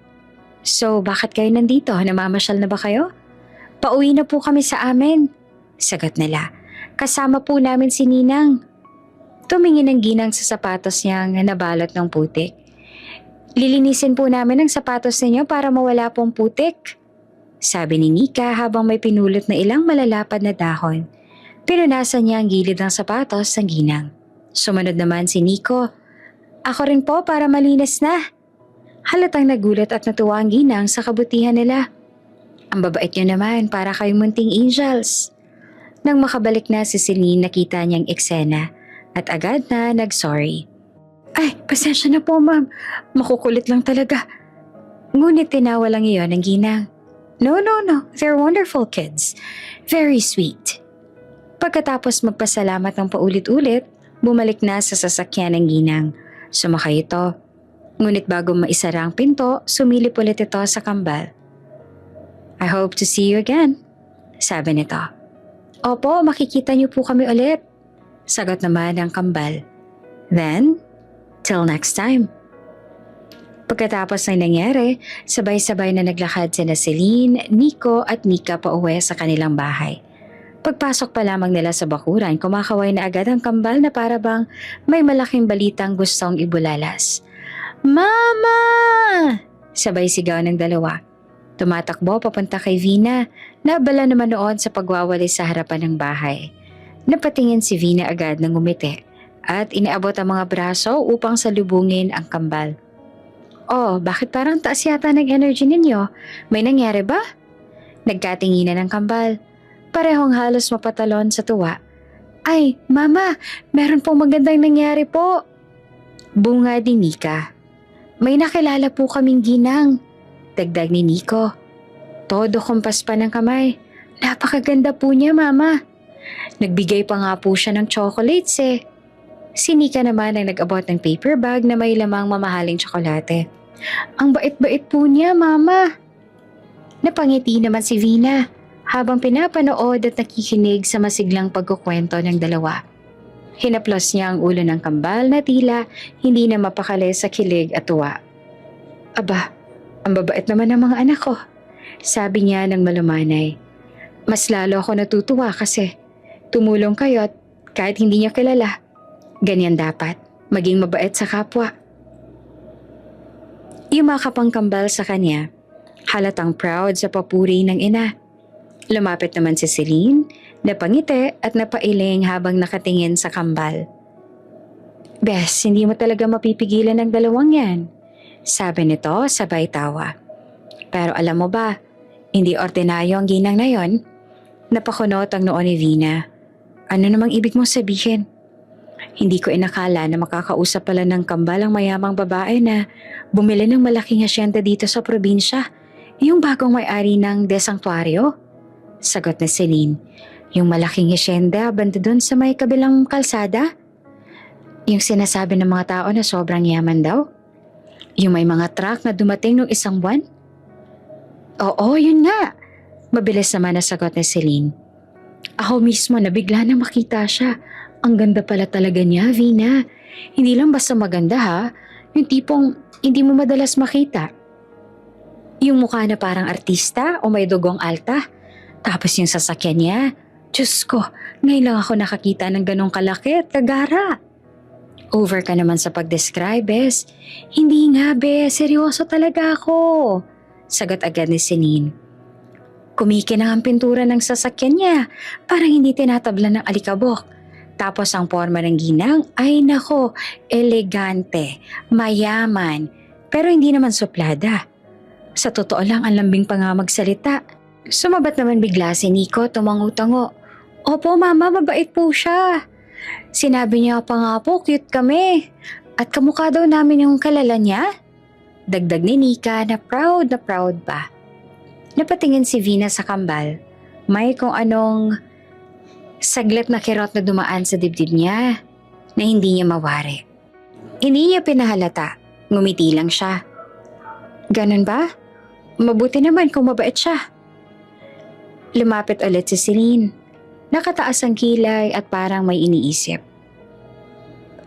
"So bakit kayo nandito? Namamasyal na ba kayo?" "Pauwi na po kami sa amin," sagot nila. "Kasama po namin si Ninang." Tumingin ang ginang sa sapatos niyang nabalot ng putik. "Lilinisin po namin ang sapatos ninyo para mawala pong putik," sabi ni Nika habang may pinulot na ilang malalapad na dahon. Pinunasan niya ang gilid ng sapatos ng ginang. Sumunod naman si Nico. "Ako rin po para malinis na." Halatang nagulat at natuwa ang ginang sa kabutihan nila. "Ang babait niyo naman, para kayong munting angels." Nang makabalik na si Celine, nakita niyang eksena at agad na nag-sorry. "Ay, pasensya na po ma'am, makukulit lang talaga." Ngunit tinawa lang iyon ng ginang. No, they're wonderful kids. Very sweet." Pagkatapos magpasalamat ng paulit-ulit, bumalik na sa sasakyan ng ginang. Sumakay ito. Ngunit bago maisara ang pinto, sumilip ulit ito sa kambal. "I hope to see you again," sabi nito. "Opo, makikita niyo po kami ulit," sagot naman ng kambal. "Then, till next time." Pagkatapos ng nangyari, sabay-sabay na naglakad sina Celine, Nico at Nika pauwi sa kanilang bahay. Pagpasok pa lamang nila sa bakuran, kumakaway na agad ang kambal na para bang may malaking balitang gustong ibulalas. "Mama!" sabay sigaw ng dalawa. Tumatakbo papunta kay Vina, na abala naman noon sa pagwawalis sa harapan ng bahay. Napatingin si Vina agad ng ngumiti at inaabot ang mga braso upang salubungin ang kambal. Oh, bakit parang taas yata ng energy ninyo? May nangyari ba? Nagkatinginan ng kambal. Parehong halos mapatalon sa tuwa. Ay, mama, meron pong magandang nangyari po. Bunga ni Nika. May nakilala po kaming ginang. Dagdag ni Nico. Todo kumpas pa ng kamay. Napakaganda po niya, mama. Nagbigay pa nga po siya ng chocolates eh. Si Nika naman ang nag-abot ng paper bag na may lamang mamahaling tsokolate. Ang bait-bait po niya, mama. Napangiti naman si Vina habang pinapanood at nakikinig sa masiglang pagkukwento ng dalawa. Hinaplos niya ang ulo ng kambal na tila hindi na mapakali sa kilig at tuwa. Aba, ang babait naman ng mga anak ko, sabi niya ng malumanay. Mas lalo ako natutuwa kasi tumulong kayo at kahit hindi niya kilala. Ganyan dapat, maging mabait sa kapwa. Yumakap ang kambal sa kanya, halatang proud sa papuri ng ina. Lumapit naman si Celine, napangiti at napailing habang nakatingin sa kambal. Bes, hindi mo talaga mapipigilan ng dalawang yan, sabi nito sabay tawa. Pero alam mo ba, hindi ordinaryo ang ginang na yon. Napakunot ang noo ni Vina. Ano namang ibig mong sabihin? Hindi ko inakala na makakausap pala ng kambal ang mayamang babae na bumili ng malaking hasyenda dito sa probinsya. Yung bagong may-ari ng desangtuaryo? Sagot ni Celine. Yung malaking hasyenda banda dun sa may kabilang kalsada? Yung sinasabi ng mga tao na sobrang yaman daw? Yung may mga truck na dumating nung isang buwan? Oo, yun nga. Mabilis naman na sagot ni Celine. Ako mismo nabigla na makita siya. Ang ganda pala talaga niya, Vina. Hindi lang basta maganda ha. Yung tipong hindi mo madalas makita. Yung mukha na parang artista o may dugong alta. Tapos yung sasakyan niya. Diyos ko, ngayon lang ako nakakita ng ganong kalaki at kagara. Over ka naman sa pag-describe, Bes. Hindi nga, Bes. Seryoso talaga ako. Sagot agad ni Celine. Kumikinang ang pintura ng sasakyan niya. Parang hindi tinatabla ng alikabok. Tapos ang forma ng ginang ay nako, elegante, mayaman, pero hindi naman suplada. Sa totoo lang ang lambing pa nga magsalita. Sumabat naman bigla si Nico tumango-tango. Opo mama, mabait po siya. Sinabi niya pa nga po, cute kami. At kamukha daw namin yung kalala niya. Dagdag ni Nika na proud pa. Napatingin si Vina sa kambal. May kung anong saglit na kirot na dumaan sa dibdib niya na hindi niya mawari. Hindi niya pinahalata, ngumiti lang siya. Ganun ba? Mabuti naman kung mabait siya. Lumapit ulit si Celine. Nakataas ang kilay at parang may iniisip.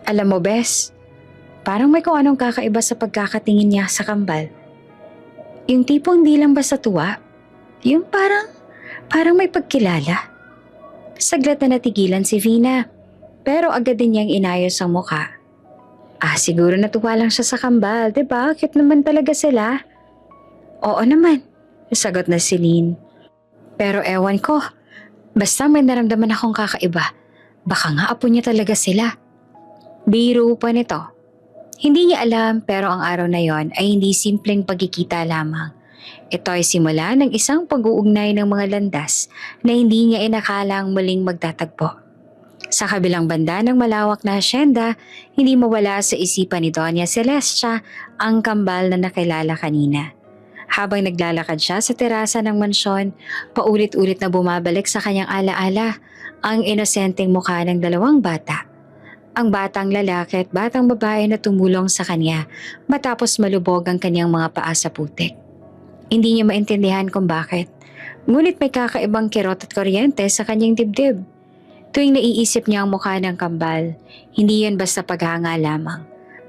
Alam mo, Bes, parang may kung anong kakaiba sa pagkakatingin niya sa kambal. Yung tipong di lang basta tuwa, yung parang may pagkilala. Saglit na natigilan si Vina, pero agad din niyang inayos ang mukha. Siguro natuwa lang siya sa kambal, diba? Cute naman talaga sila. Oo naman, sagot na Celine. Pero ewan ko, basta may naramdaman akong kakaiba. Baka nga apo niya talaga sila. Biro pa nito. Hindi niya alam pero ang araw na yon ay hindi simpleng pagkikita lamang. Ito ay simula ng isang pag-uugnay ng mga landas na hindi niya inakalang muling magtatagpo. Sa kabilang banda ng malawak na hasyenda, hindi mawala sa isipan ni Doña Celestia ang kambal na nakilala kanina. Habang naglalakad siya sa terasa ng mansyon, paulit-ulit na bumabalik sa kanyang alaala ang inosenteng mukha ng dalawang bata. Ang batang lalaki at batang babae na tumulong sa kanya matapos malubog ang kanyang mga paa sa putik. Hindi niya maintindihan kung bakit, ngunit may kakaibang kirot at kuryente sa kanyang dibdib. Tuwing naiisip niya ang mukha ng kambal, hindi yan basta paghanga lamang.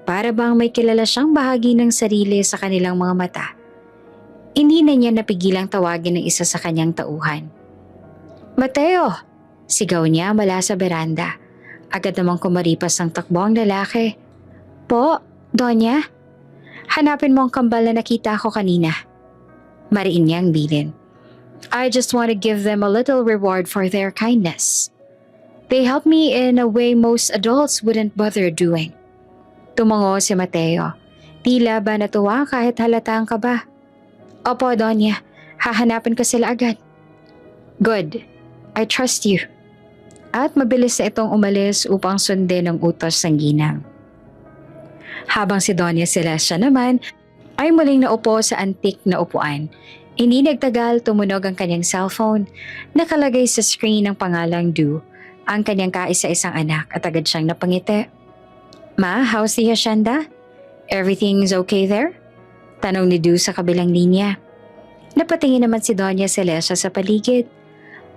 Para bang may kilala siyang bahagi ng sarili sa kanilang mga mata. Hindi na niya napigilang tawagin ng isa sa kanyang tauhan. Mateo! Sigaw niya mula sa beranda. Agad namang kumaripas ang takbo ang lalaki. Po, Donya? Hanapin mo ang kambal na nakita ko kanina. Mariin niyang bilin. I just want to give them a little reward for their kindness. They help me in a way most adults wouldn't bother doing. Tumango si Mateo. Tila ba natuwa kahit halatang kaba. Opo, Donya. Hahanapin ko sila agad. Good. I trust you. At mabilis na itong umalis upang sundin ang utos ng ginang. Habang si Doña Celestia naman ay muling naupo sa antik na upuan. Hindi nagtagal tumunog ang kanyang cellphone. Nakalagay sa screen ang pangalang Du, ang kanyang kaisa-isang anak at agad siyang napangiti. Ma, how's the hacienda? Everything's okay there? Tanong ni Du sa kabilang linya. Napatingin naman si Doña Celestia sa paligid.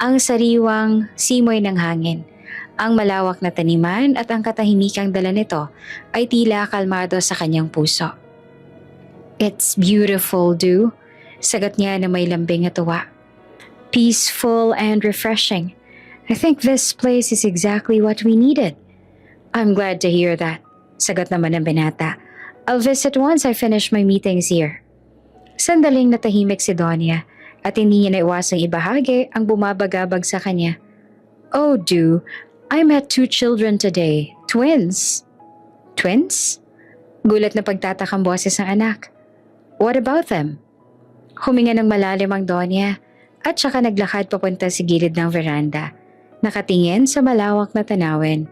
Ang sariwang simoy ng hangin, ang malawak na taniman at ang katahimikang dala nito ay tila kalmado sa kanyang puso. It's beautiful, Du. Sagot niya na may lambing at tuwa. Peaceful and refreshing. I think this place is exactly what we needed. I'm glad to hear that. Sagot naman ng binata. I'll visit once I finish my meetings here. Sandaling natahimik si Donya at hindi niya naiwasang ibahagi ang bumabagabag sa kanya. Oh, Du, I met 2 children today. Twins. Twins? Gulat na pagtatakang boses ng anak. What about them? Huminga ng malalim ang Donya at saka naglakad papunta sa gilid ng veranda. Nakatingin sa malawak na tanawin.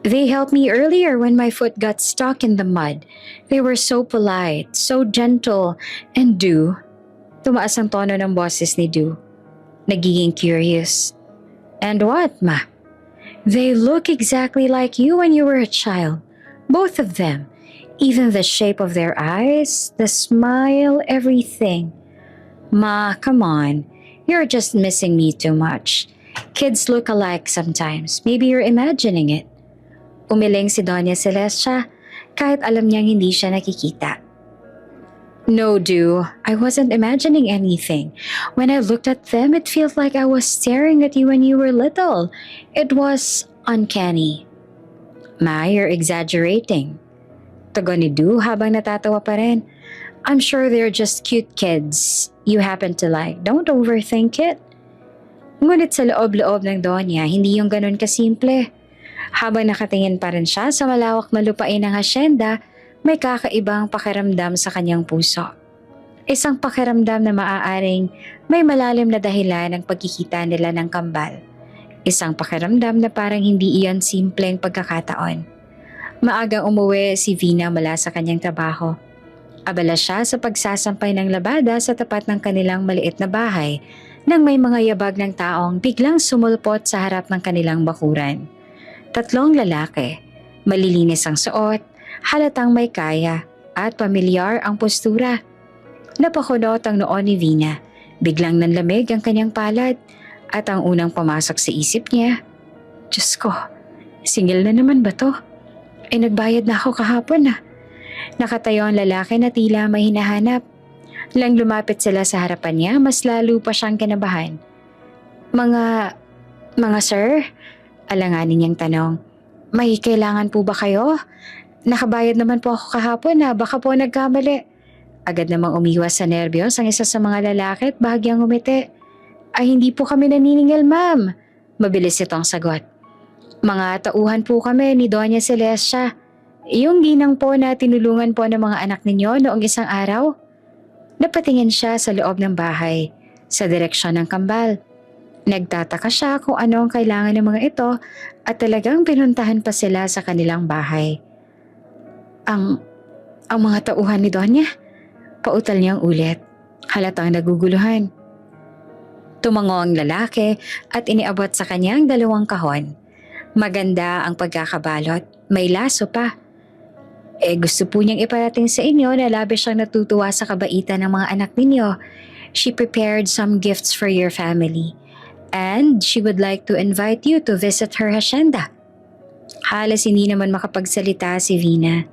They helped me earlier when my foot got stuck in the mud. They were so polite, so gentle, and Du. Tumaas ang tono ng boses ni Du. Nagiging curious. And what, Ma? They look exactly like you when you were a child. Both of them. Even the shape of their eyes, the smile, everything. Ma, come on. You're just missing me too much. Kids look alike sometimes. Maybe you're imagining it. Umiling si Doña Celestia kahit alam niyang hindi siya nakikita. No, Du, I wasn't imagining anything. When I looked at them, it felt like I was staring at you when you were little. It was uncanny. Ma, you're exaggerating. Tugon ni Du habang natatawa pa rin. I'm sure they're just cute kids you happen to like. Don't overthink it. Ngunit sa loob-loob ng Donya, hindi yung ganun kasimple. Habang nakatingin pa rin siya sa malawak na lupain ng hacienda, may kakaibang pakiramdam sa kanyang puso. Isang pakiramdam na maaaring may malalim na dahilan ng pagkikita nila ng kambal. Isang pakiramdam na parang hindi iyon simpleng pagkakataon. Maagang umuwi si Vina mula sa kanyang trabaho. Abala siya sa pagsasampay ng labada sa tapat ng kanilang maliit na bahay nang may mga yabag ng taong biglang sumulpot sa harap ng kanilang bakuran. 3 lalaki, malilinis ang suot, halatang may kaya at pamilyar ang postura. Napakunot ang noon ni Vina. Biglang nanlamig ang kanyang palad at ang unang pumasok sa isip niya. Diyos ko, singil na naman ba to? Ay nagbayad na ako kahapon na. Nakatayo ang lalaki na tila may hinahanap. Lang lumapit sila sa harapan niya, mas lalo pa siyang kinabahan. Mga sir? Alanganin niyang tanong. May kailangan po ba kayo? Nakabayad naman po ako kahapon na baka po nagkamali. Agad namang umiwas sa nerbiyos ang isa sa mga lalaki at bahagyang umiti. Ay hindi po kami naniningil, ma'am. Mabilis itong sagot. Mga tauhan po kami ni Doña Celestia. Yung ginang po na tinulungan po ng mga anak ninyo noong isang araw. Napatingin siya sa loob ng bahay, sa direksyon ng kambal. Nagtataka siya kung ano ang kailangan ng mga ito at talagang pinuntahan pa sila sa kanilang bahay. Ang mga tauhan ni Donya? Pautal niyang ulit. Halatang naguguluhan. Tumango ang lalaki at iniabot sa kanyang 2 kahon. Maganda ang pagkakabalot. May laso pa. Gusto po niyang iparating sa inyo na labis siyang natutuwa sa kabaitan ng mga anak ninyo. She prepared some gifts for your family. And she would like to invite you to visit her hacienda. Halos hindi naman makapagsalita si Vina.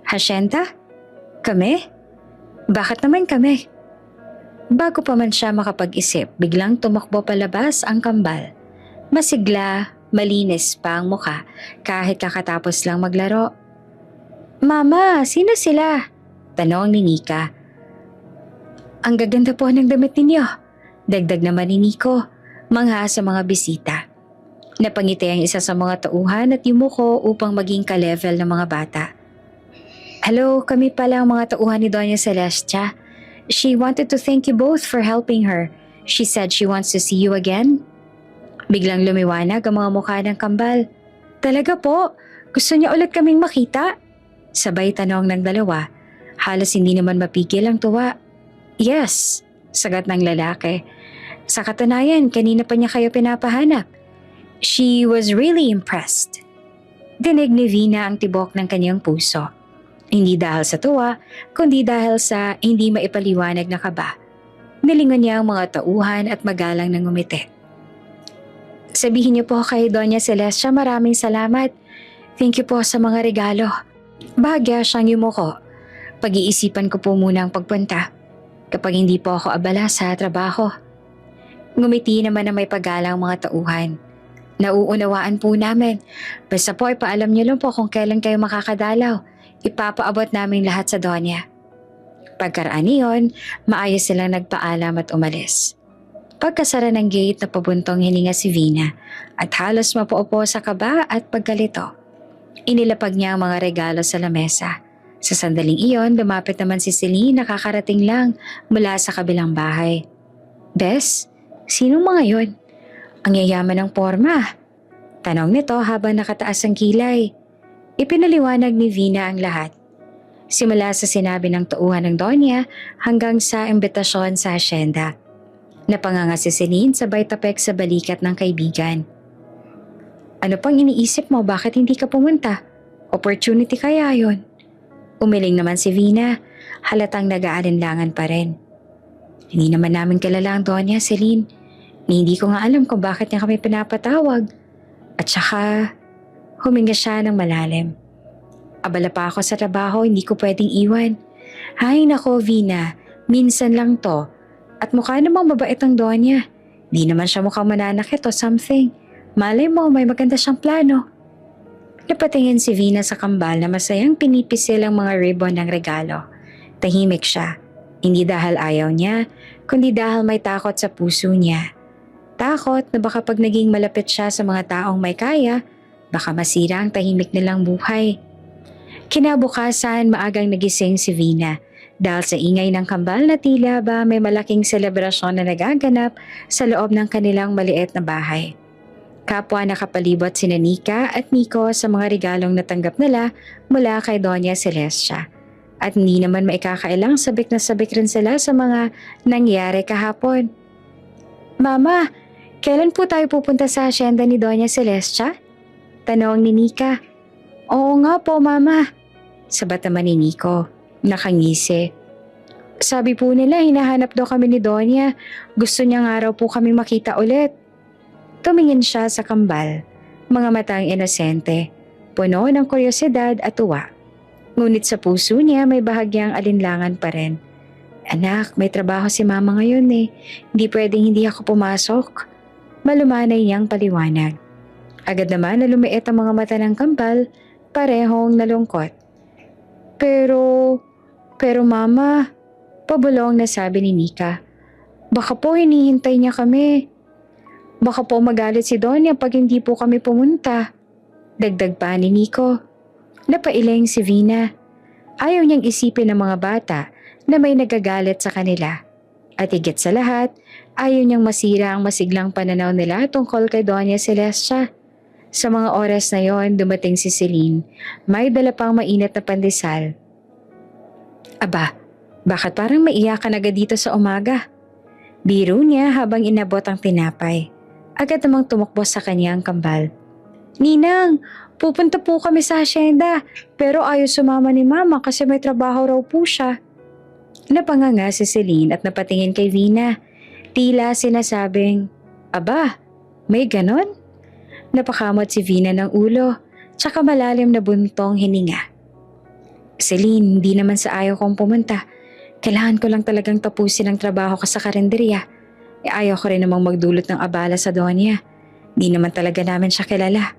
Hacienda? Kami? Bakit naman kami? Bago pa man siya makapag-isip, biglang tumakbo palabas ang kambal. Masigla, malinis pa ang muka kahit kakatapos lang maglaro. Mama, sino sila? Tanong ni Nika. Ang gaganda po ng damit ninyo. Dagdag naman ni Nico, mangha sa mga bisita. Napangiti ang isa sa mga tauhan at yumuko upang maging ka-level ng mga bata. Hello, kami pala ang mga tauhan ni Doña Celestia. She wanted to thank you both for helping her. She said she wants to see you again. Biglang lumiwanag ang mga mukha ng kambal. Talaga po? Gusto niya ulit kaming makita? Sabay tanong ng dalawa. Halos hindi naman mapigil ang tuwa. Yes, sagot ng lalaki. Sa katunayan, kanina pa niya kayo pinapahanap. She was really impressed. Dinig ni Vina ang tibok ng kanyang puso. Hindi dahil sa tuwa, kundi dahil sa hindi maipaliwanag na kaba. Nilingon niya ang mga tauhan at magalang ng ngumiti. Sabihin niyo po kay Doña Celestia maraming salamat. Thank you po sa mga regalo. Bahagya siyang yumuko. Pag-iisipan ko po muna ang pagpunta. Kapag hindi po ako abala sa trabaho. Ngumiti naman na may paggalang mga tauhan. Nauunawaan po namin. Basta po ipaalam niyo lang po kung kailan kayo makakadalaw. Ipapaabot namin lahat sa Donya. Pagkaraan niyon, maayos silang nagpaalam at umalis. Pagkasara ng gate na pabuntong hininga si Vina at halos mapaupo sa kaba at pagkalito. Inilapag niya ang mga regalo sa lamesa. Sa sandaling iyon, lumapit naman si Celine na kakarating lang mula sa kabilang bahay. Bes, sinong mga yun? Ang yayaman ng porma. Tanong nito habang nakataas ang kilay. Ipinaliwanag ni Vina ang lahat. Simula sa sinabi ng tauhan ng Donya hanggang sa imbitasyon sa asyenda. Napanganga si Celine sabay tapek sa balikat ng kaibigan. Ano pang iniisip mo, bakit hindi ka pumunta? Opportunity kaya yon? Umiling naman si Vina, halatang nag-aalinlangan pa rin. Hindi naman namin kilala ang Donya, Celine. Hindi ko nga alam kung bakit niya kami pinapatawag. At saka, huminga siya ng malalim. Abala pa ako sa trabaho, hindi ko pwedeng iwan. Hay nako, Vina, minsan lang to. At mukha namang mabait ang Donya. Di naman siya mukhang mananakit o something. Malay mo, may maganda siyang plano. Napatingin si Vina sa kambal na masayang pinipisil ang mga ribbon ng regalo. Tahimik siya. Hindi dahil ayaw niya, kundi dahil may takot sa puso niya. Takot na baka pag naging malapit siya sa mga taong may kaya, baka masira ang tahimik nilang buhay. Kinabukasan, maagang nagising si Vina dahil sa ingay ng kambal na tila ba may malaking selebrasyon na nagaganap sa loob ng kanilang maliit na bahay. Kapwa nakapalibot sina Nika at Nico sa mga regalong natanggap nila mula kay Doña Celestia. At hindi naman maikakailang sabik na sabik rin sila sa mga nangyari kahapon. Mama, kailan po tayo pupunta sa asyenda ni Doña Celestia? Tanong ni Nika. Oo nga po, Mama. Sabat naman ni Nico. Nakangisi. Sabi po nila hinahanap daw kami ni Doña. Gusto niya nga raw po kami makita ulit. Tumingin siya sa kambal. Mga matang inosente. Puno ng kuryosidad at tuwa. Ngunit sa puso niya may bahagyang alinlangan pa rin. Anak, may trabaho si Mama ngayon eh. Hindi pwedeng hindi ako pumasok. Malumanay niyang paliwanag. Agad naman na lumiit ang mga mata ng kambal, parehong nalungkot. Pero Mama, pabulong na sabi ni Nika. Baka po hinihintay niya kami. Baka po magalit si Donya pag hindi po kami pumunta. Dagdag pa ni Nico. Napailing si Vina. Ayaw niyang isipin ng mga bata na may nagagalit sa kanila. At higit sa lahat, ayaw niyang masira ang masiglang pananaw nila tungkol kay Doña Celestia. Sa mga oras na yon, dumating si Celine. May dala pang mainit na pandesal. Aba, bakit parang maiyakan agad dito sa umaga? Biro niya habang inabot ang tinapay. Agad namang tumakbo sa kanya ang kambal. Ninang, pupunta po kami sa asyenda, pero ayaw sumama ni Mama kasi may trabaho raw po siya. Napanganga si Celine at napatingin kay Vina. Tila sinasabing, Aba, may ganon? Napakamot si Vina ng ulo, tsaka malalim na buntong hininga. Celine, hindi naman sa ayaw kong pumunta. Kailangan ko lang talagang tapusin ang trabaho ko sa karinderya. Ayaw ko rin namang magdulot ng abala sa Donya. Di naman talaga namin siya kilala.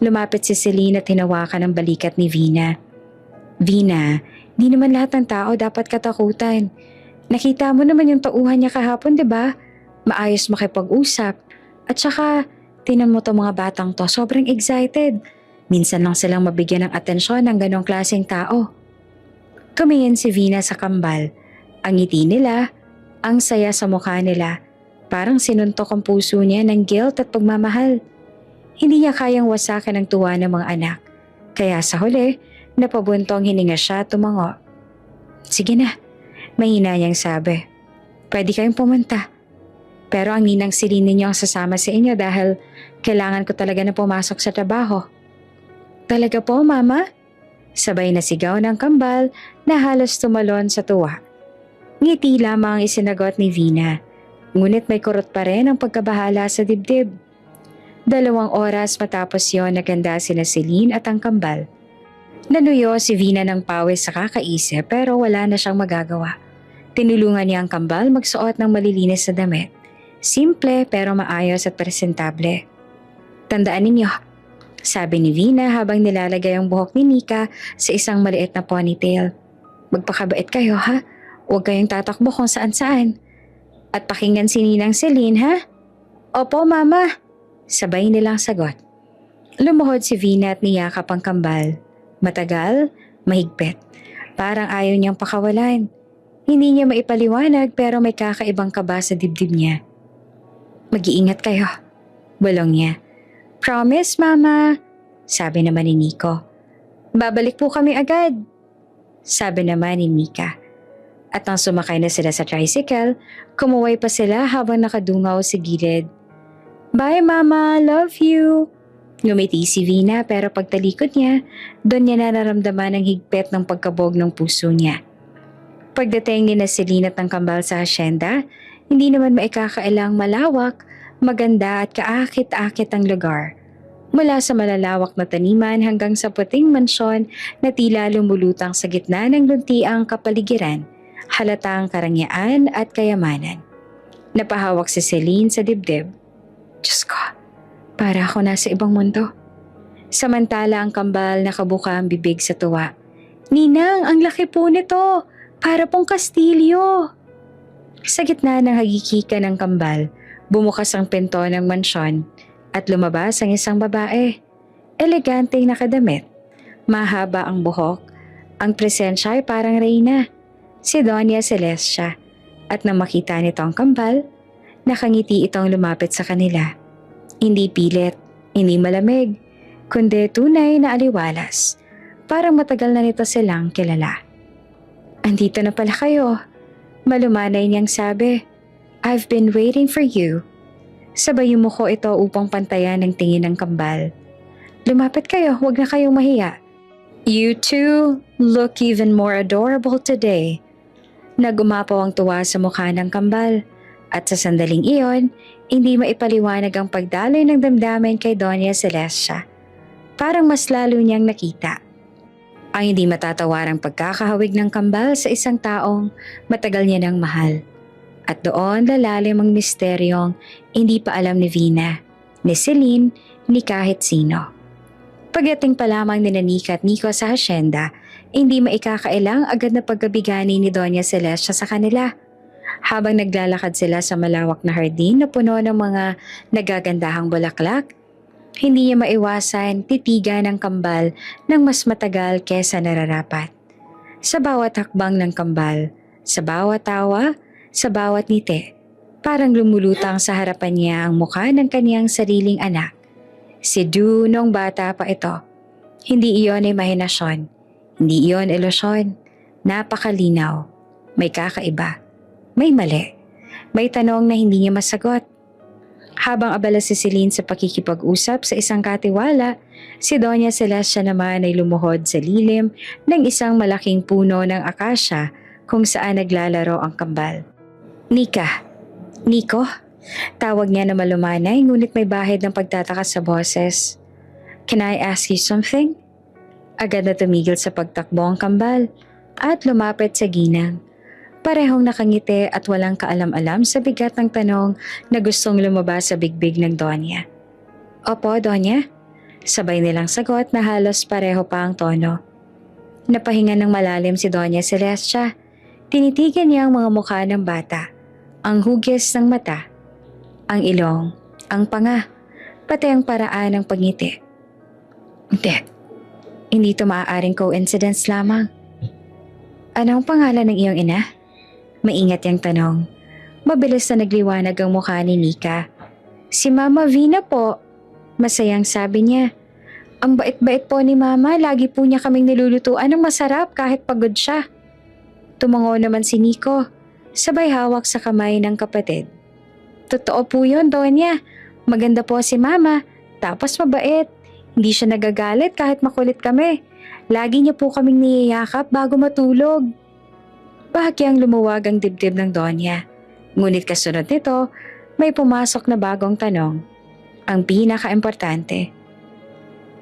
Lumapit si Celine at hinawakan ang balikat ni Vina. Vina, di naman lahat ng tao dapat katakutan. Nakita mo naman yung tauhan niya kahapon, di ba? Maayos makipag-usap. At saka, tinan mo to mga batang to, sobrang excited. Minsan lang silang mabigyan ng atensyon ng ganong klaseng tao. Kumingin si Vina sa kambal. Ang ngiti nila, ang saya sa mukha nila. Parang sinuntok ang puso niya ng guilt at pagmamahal. Hindi niya kayang wasakan ang tuwa ng mga anak. Kaya sa huli, napabuntong hininga siya at tumango. Sige na, mahina niyang sabi. Pwede kayong pumunta. Pero ang ninang Celine ninyo ang sasama sa inyo dahil kailangan ko talaga na pumasok sa trabaho. Talaga po, Mama? Sabay na sigaw ng kambal na halos tumalon sa tuwa. Ngiti lamang ang isinagot ni Vina. Ngunit may kurot pa rin ang pagkabahala sa dibdib. 2 oras matapos yon naganda sina Celine at ang kambal. Nanuyo si Vina ng pawis sa kakaisip pero wala na siyang magagawa. Tinulungan niya ang kambal magsuot ng malilinis na damit. Simple pero maayos at presentable. Tandaan ninyo, sabi ni Vina habang nilalagay ang buhok ni Nika sa isang maliit na ponytail. Magpakabait kayo ha, huwag kayong tatakbo kung saan-saan. At pakinggan si Ninang Celine ha? Opo Mama, sabay nilang sagot. Lumuhod si Vina at niyakap ang kambal. Matagal, mahigpit. Parang ayaw niyang pakawalan. Hindi niya maipaliwanag pero may kakaibang kaba sa dibdib niya. Mag-iingat kayo, bulong niya. Promise, Mama, sabi naman ni Nico. Babalik po kami agad, sabi naman ni Mika. At nang sumakay na sila sa tricycle, kumuway pa sila habang nakadungaw sa gilid. Bye, Mama, love you. Ngumiti si Vina pero pagtalikod niya, doon niya nararamdaman ang higpit ng pagkabog ng puso niya. Pagdating ni na Celine at ng kambal sa hasyenda, hindi naman maikakailang malawak, maganda at kaakit-akit ang lugar. Mula sa malalawak na taniman hanggang sa puting mansyon na tila lumulutang sa gitna ng luntiang kapaligiran, halatang karangyaan at kayamanan. Napahawak si Celine sa dibdib. Diyos ko, para ako nasa ibang mundo. Samantala ang kambal nakabuka ang bibig sa tuwa. Ninang, ang laki po nito! Para pong kastilyo! Sa gitna ng hagikika ng kambal, bumukas ang pinto ng mansyon at lumabas ang isang babae. Eleganteng nakadamit. Mahaba ang buhok. Ang presensya ay parang reyna. Si Doña Celestia. At nang makita nito ang kambal, nakangiti itong lumapit sa kanila. Hindi pilit, hindi malamig, kundi tunay na aliwalas. Parang matagal na nito silang kilala. Andito na pala kayo. Malumanay niyang sabi, I've been waiting for you. Sabay yumuko ito upang pantayan ng tingin ng kambal. Lumapit kayo, huwag na kayong mahiya. You two look even more adorable today. Nagumapaw ang tuwa sa mukha ng kambal. At sa sandaling iyon, hindi maipaliwanag ang pagdaloy ng damdamin kay Doña Celestia. Parang mas lalo niyang nakita. Ang hindi matatawarang pagkakahawig ng kambal sa isang taong matagal niya nang mahal. At doon lalalim ang misteryong hindi pa alam ni Vina, ni Celine, ni kahit sino. Pagdating pa lamang ni Nika at Nico sa hasyenda, hindi maikakailang agad na pagkabigani ni Doña Celestia sa kanila. Habang naglalakad sila sa malawak na hardin na puno ng mga nagagandahang bulaklak, hindi niya maiwasan titigan ng kambal ng mas matagal kesa nararapat. Sa bawat hakbang ng kambal, sa bawat tawa, sa bawat ngiti, parang lumulutang sa harapan niya ang mukha ng kaniyang sariling anak. Si Du nung bata pa ito. Hindi iyon imahinasyon, hindi iyon ilusyon. Napakalinaw, may kakaiba. May mali. May tanong na hindi niya masagot. Habang abala si Celine sa pakikipag-usap sa isang katiwala, si Doña Celestia naman ay lumuhod sa lilim ng isang malaking puno ng akasya kung saan naglalaro ang kambal. Nika, Nico, tawag niya na malumanay ngunit may bahid ng pagtataka sa boses. Can I ask you something? Agad na tumigil sa pagtakbo ang kambal at lumapit sa ginang. Parehong nakangiti at walang kaalam-alam sa bigat ng tanong na gustong lumabas sa bigbig ng Donya. Opo, Donya. Sabay nilang sagot na halos pareho pa ang tono. Napahinga ng malalim si Doña Celestia. Tinitigan niya ang mga mukha ng bata, ang hugis ng mata, ang ilong, ang panga, pati ang paraan ng pagngiti. Hindi ito maaaring coincidence lamang. Anong pangalan ng iyong ina? Maingat yang tanong. Mabilis na nagliwanag ang mukha ni Nika. Si Mama Vina po. Masayang sabi niya. Ang bait-bait po ni Mama, lagi po niya kaming nilulutuan ng masarap kahit pagod siya. Tumango naman si Nico, sabay hawak sa kamay ng kapatid. Totoo po yun, Donya. Maganda po si Mama, tapos mabait. Hindi siya nagagalit kahit makulit kami. Lagi niya po kaming niyayakap bago matulog. Bahagyang lumuwag ang dibdib ng Donya. Ngunit kasunod nito, may pumasok na bagong tanong. Ang pinaka-importante.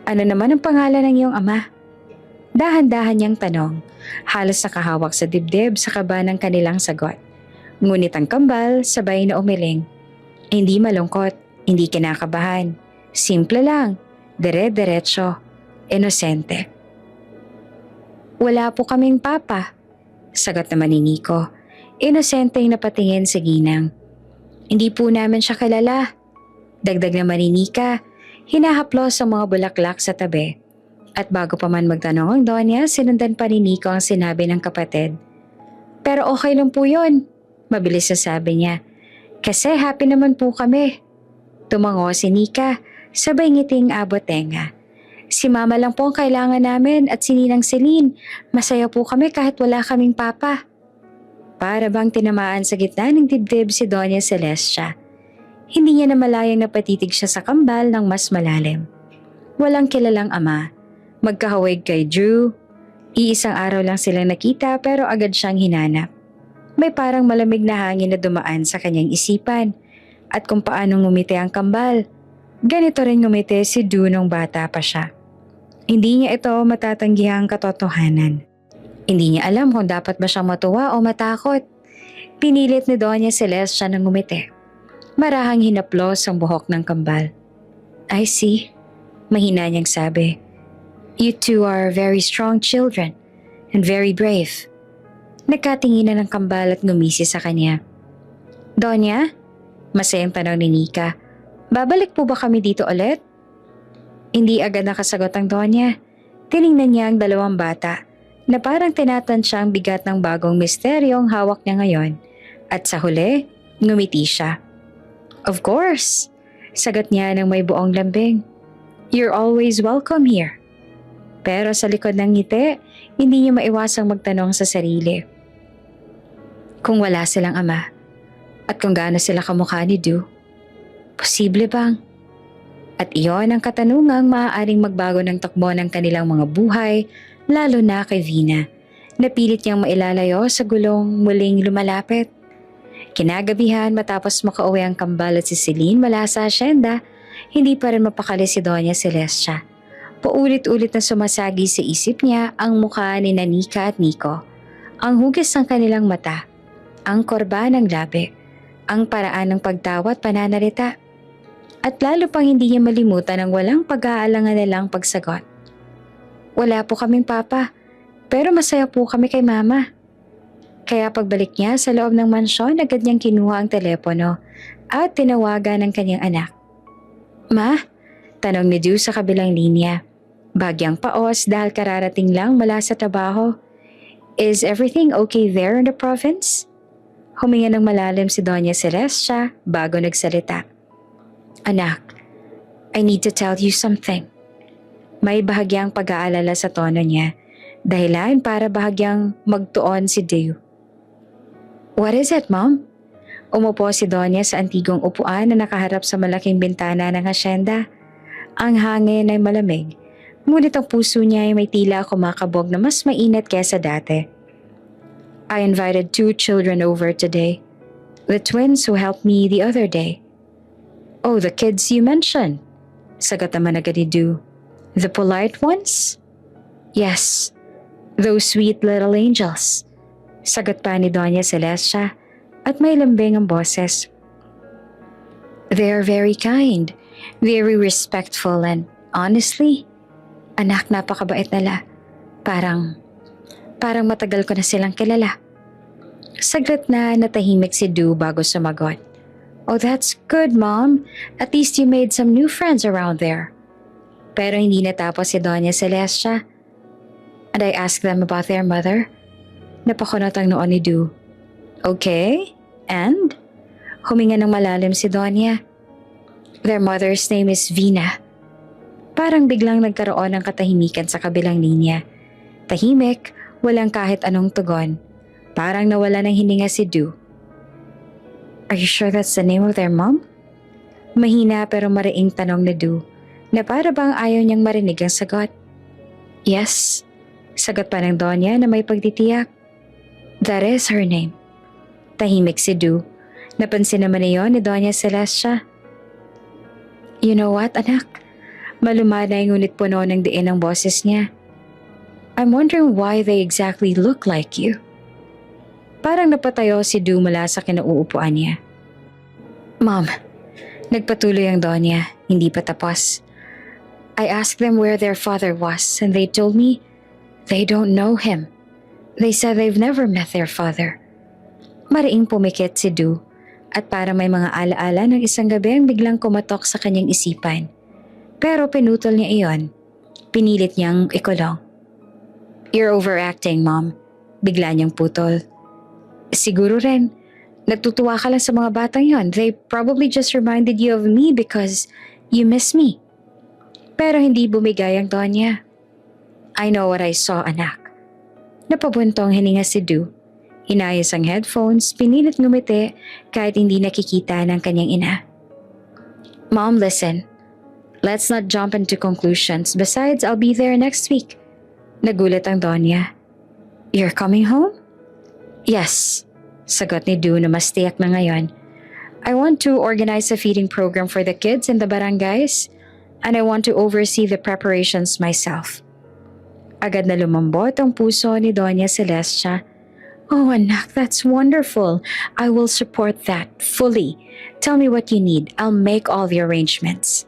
Ano naman ang pangalan ng iyong ama? Dahan-dahan niyang tanong. Halos nakahawak sa dibdib sa kaba ng kanilang sagot. Ngunit ang kambal sabay na umiling. Hindi malungkot, hindi kinakabahan. Simple lang, dire-diretso, inosente. Wala po kaming papa, sagot naman ni Nico. Inosenteng napatingin sa ginang. Hindi po namin siya kilala. Dagdag naman ni Nika, hinahaplos ang mga bulaklak sa tabi. At bago pa man magtanong ang Donya, sinundan pa ni Nico ang sinabi ng kapatid. Pero okay lang po yun, mabilis na sabi niya. Kasi happy naman po kami. Tumango si Nika, sabay ngiting abot tenga. Si Mama lang po ang kailangan namin at si Ninang Celine. Masaya po kami kahit wala kaming papa. Para bang tinamaan sa gitna ng dibdib si Doña Celestia. Hindi niya namalayang napatitig siya sa kambal ng mas malalim. Walang kilalang ama. Magkahawig kay Drew. Iisang araw lang silang nakita pero agad siyang hinanap. May parang malamig na hangin na dumaan sa kanyang isipan. At kung paano ngumiti ang kambal. Ganito rin ngumiti si Drew nung bata pa siya. Hindi niya ito matatanggihang katotohanan. Hindi niya alam kung dapat ba siyang matuwa o matakot. Pinilit ni Doña Celestia na ngumiti. Marahang hinaplos ang buhok ng kambal. I see, mahina niyang sabi. You two are very strong children and very brave. Nagkatinginan ng kambal at ngumisi sa kanya. Donya? Masayang tanong ni Nika. Babalik po ba kami dito ulit? Hindi agad nakasagot ang Donya. Tiningnan niya ang dalawang bata na parang tinatansya ang bigat ng bagong misteryong hawak niya ngayon. At sa huli, ngumiti siya. Of course, sagot niya ng may buong lambing. You're always welcome here. Pero sa likod ng ngiti, hindi niya maiwasang magtanong sa sarili. Kung wala silang ama, at kung gaano sila kamukha ni Drew, posible bang? At iyon ang katanungang maaaring magbago ng takbo ng kanilang mga buhay, lalo na kay Vina, na pilit niyang mailalayo sa gulong muling lumalapit. Kinagabihan matapos makauwi ang kambal at si Celine mula sa asyenda, hindi pa rin mapakali si Doña Celestia. Paulit-ulit na sumasagi sa isip niya ang mukha ni Nika at Nico, ang hugis ng kanilang mata, ang korba ng labi, ang paraan ng pagtawa at pananalita. At lalo pang hindi niya malimutan ang walang pag-aalangan nilang pagsagot. Wala po kaming papa, pero masaya po kami kay Mama. Kaya pagbalik niya sa loob ng mansyon, agad niyang kinuha ang telepono at tinawagan ang kanyang anak. Ma? Tanong ni Drew sa kabilang linya. Bagyang paos dahil kararating lang mula sa trabaho. Is everything okay there in the province? Huminga ng malalim si Doña Celestia bago nagsalita. Anak, I need to tell you something. May bahagyang pag-aalala sa tono niya, dahilan para bahagyang magtuon si Drew. What is it, Mom? Umupo si Donya sa antigong upuan na nakaharap sa malaking bintana ng asyenda. Ang hangin ay malamig, ngunit ang puso niya ay may tila kumakabog na mas mainit kesa dati. I invited 2 children over today. The twins who helped me the other day. Oh, the kids you mentioned. Sagot naman agad ni Drew. The polite ones? Yes, those sweet little angels. Sagot pa ni Doña Celestia at may lambing ang boses. They are very kind, very respectful and honestly, anak napakabait nila. Parang matagal ko na silang kilala. Saglit na natahimik si Drew bago sumagot. Oh, that's good, Mom. At least you made some new friends around there. Pero hindi natapos si Doña Celestia. And I asked them about their mother. Napakunot ang noon ni Du. Okay, and? Huminga ng malalim si Donya. Their mother's name is Vina. Parang biglang nagkaroon ng katahimikan sa kabilang linya. Tahimik, walang kahit anong tugon. Parang nawala ng hininga si Du. Are you sure that's the name of their mom? Mahina pero mariing tanong ni Du, na para bang ayaw niyang marinig ang sagot. Yes, sagot pa ng Donya na may pagtitiyak. That is her name. Tahimik si Du. Napansin naman niyon ni Doña Celestia. You know what, anak? Malumanay ngunit puno ng diin ang boses niya. I'm wondering why they exactly look like you. Parang napatayo si Du mula sa kinauupuan niya. Mom, nagpatuloy ang Donya, hindi pa tapos. I asked them where their father was and they told me they don't know him. They said they've never met their father. Mariing pumikit si Du at para may mga alaala ng isang gabi ang biglang kumatok sa kanyang isipan. Pero pinutol niya iyon. Pinilit niyang ikulong. You're overacting, Mom. Bigla niyang putol. Siguro rin, natutuwa ka lang sa mga batang yon. They probably just reminded you of me because you miss me. Pero hindi bumigay ang Donya. I know what I saw, anak. Napabuntong hininga si Du. Inayos ang headphones, pinilit ngumiti kahit hindi nakikita ng kanyang ina. Mom, listen. Let's not jump into conclusions. Besides, I'll be there next week. Nagulat ang Donya. You're coming home? Yes, sagot ni Du na mas tiyak na ngayon. I want to organize a feeding program for the kids in the barangays and I want to oversee the preparations myself. Agad na lumambot ang puso ni Doña Celestia. Oh anak, that's wonderful. I will support that fully. Tell me what you need. I'll make all the arrangements.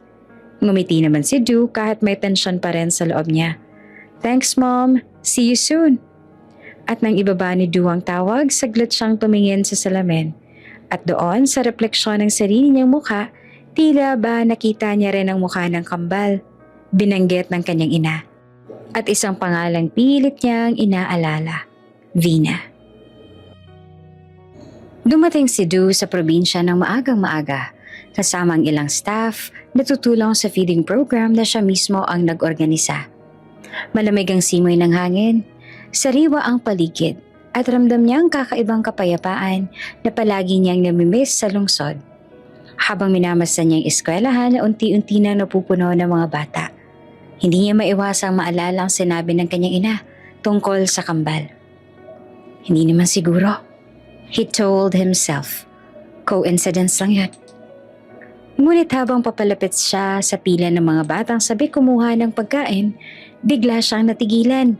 Ngumiti naman si Du kahit may tensyon pa rin sa loob niya. Thanks, Mom. See you soon. At nang ibaba ni Du ang tawag, saglit siyang tumingin sa salamin. At doon sa refleksyon ng sarili niyang mukha, tila ba nakita niya rin ang mukha ng kambal. Binanggit ng kanyang ina. At isang pangalang pilit niyang inaalala. Vina. Dumating si Du sa probinsya ng maagang maaga, kasama ang ilang staff na tutulong sa feeding program na siya mismo ang nag-organisa. Malamig ang simoy ng hangin, sariwa ang paligid at ramdam niya ang kakaibang kapayapaan na palagi niyang namimiss sa lungsod. Habang minamasan niya ang eskwelahan na unti-unti na napupuno ng mga bata, hindi niya maiwasang maalala ang sinabi ng kanyang ina tungkol sa kambal. Hindi naman siguro. He told himself. Coincidence lang yun. Ngunit habang papalapit siya sa pila ng mga batang sabik kumuha ng pagkain, bigla siyang natigilan.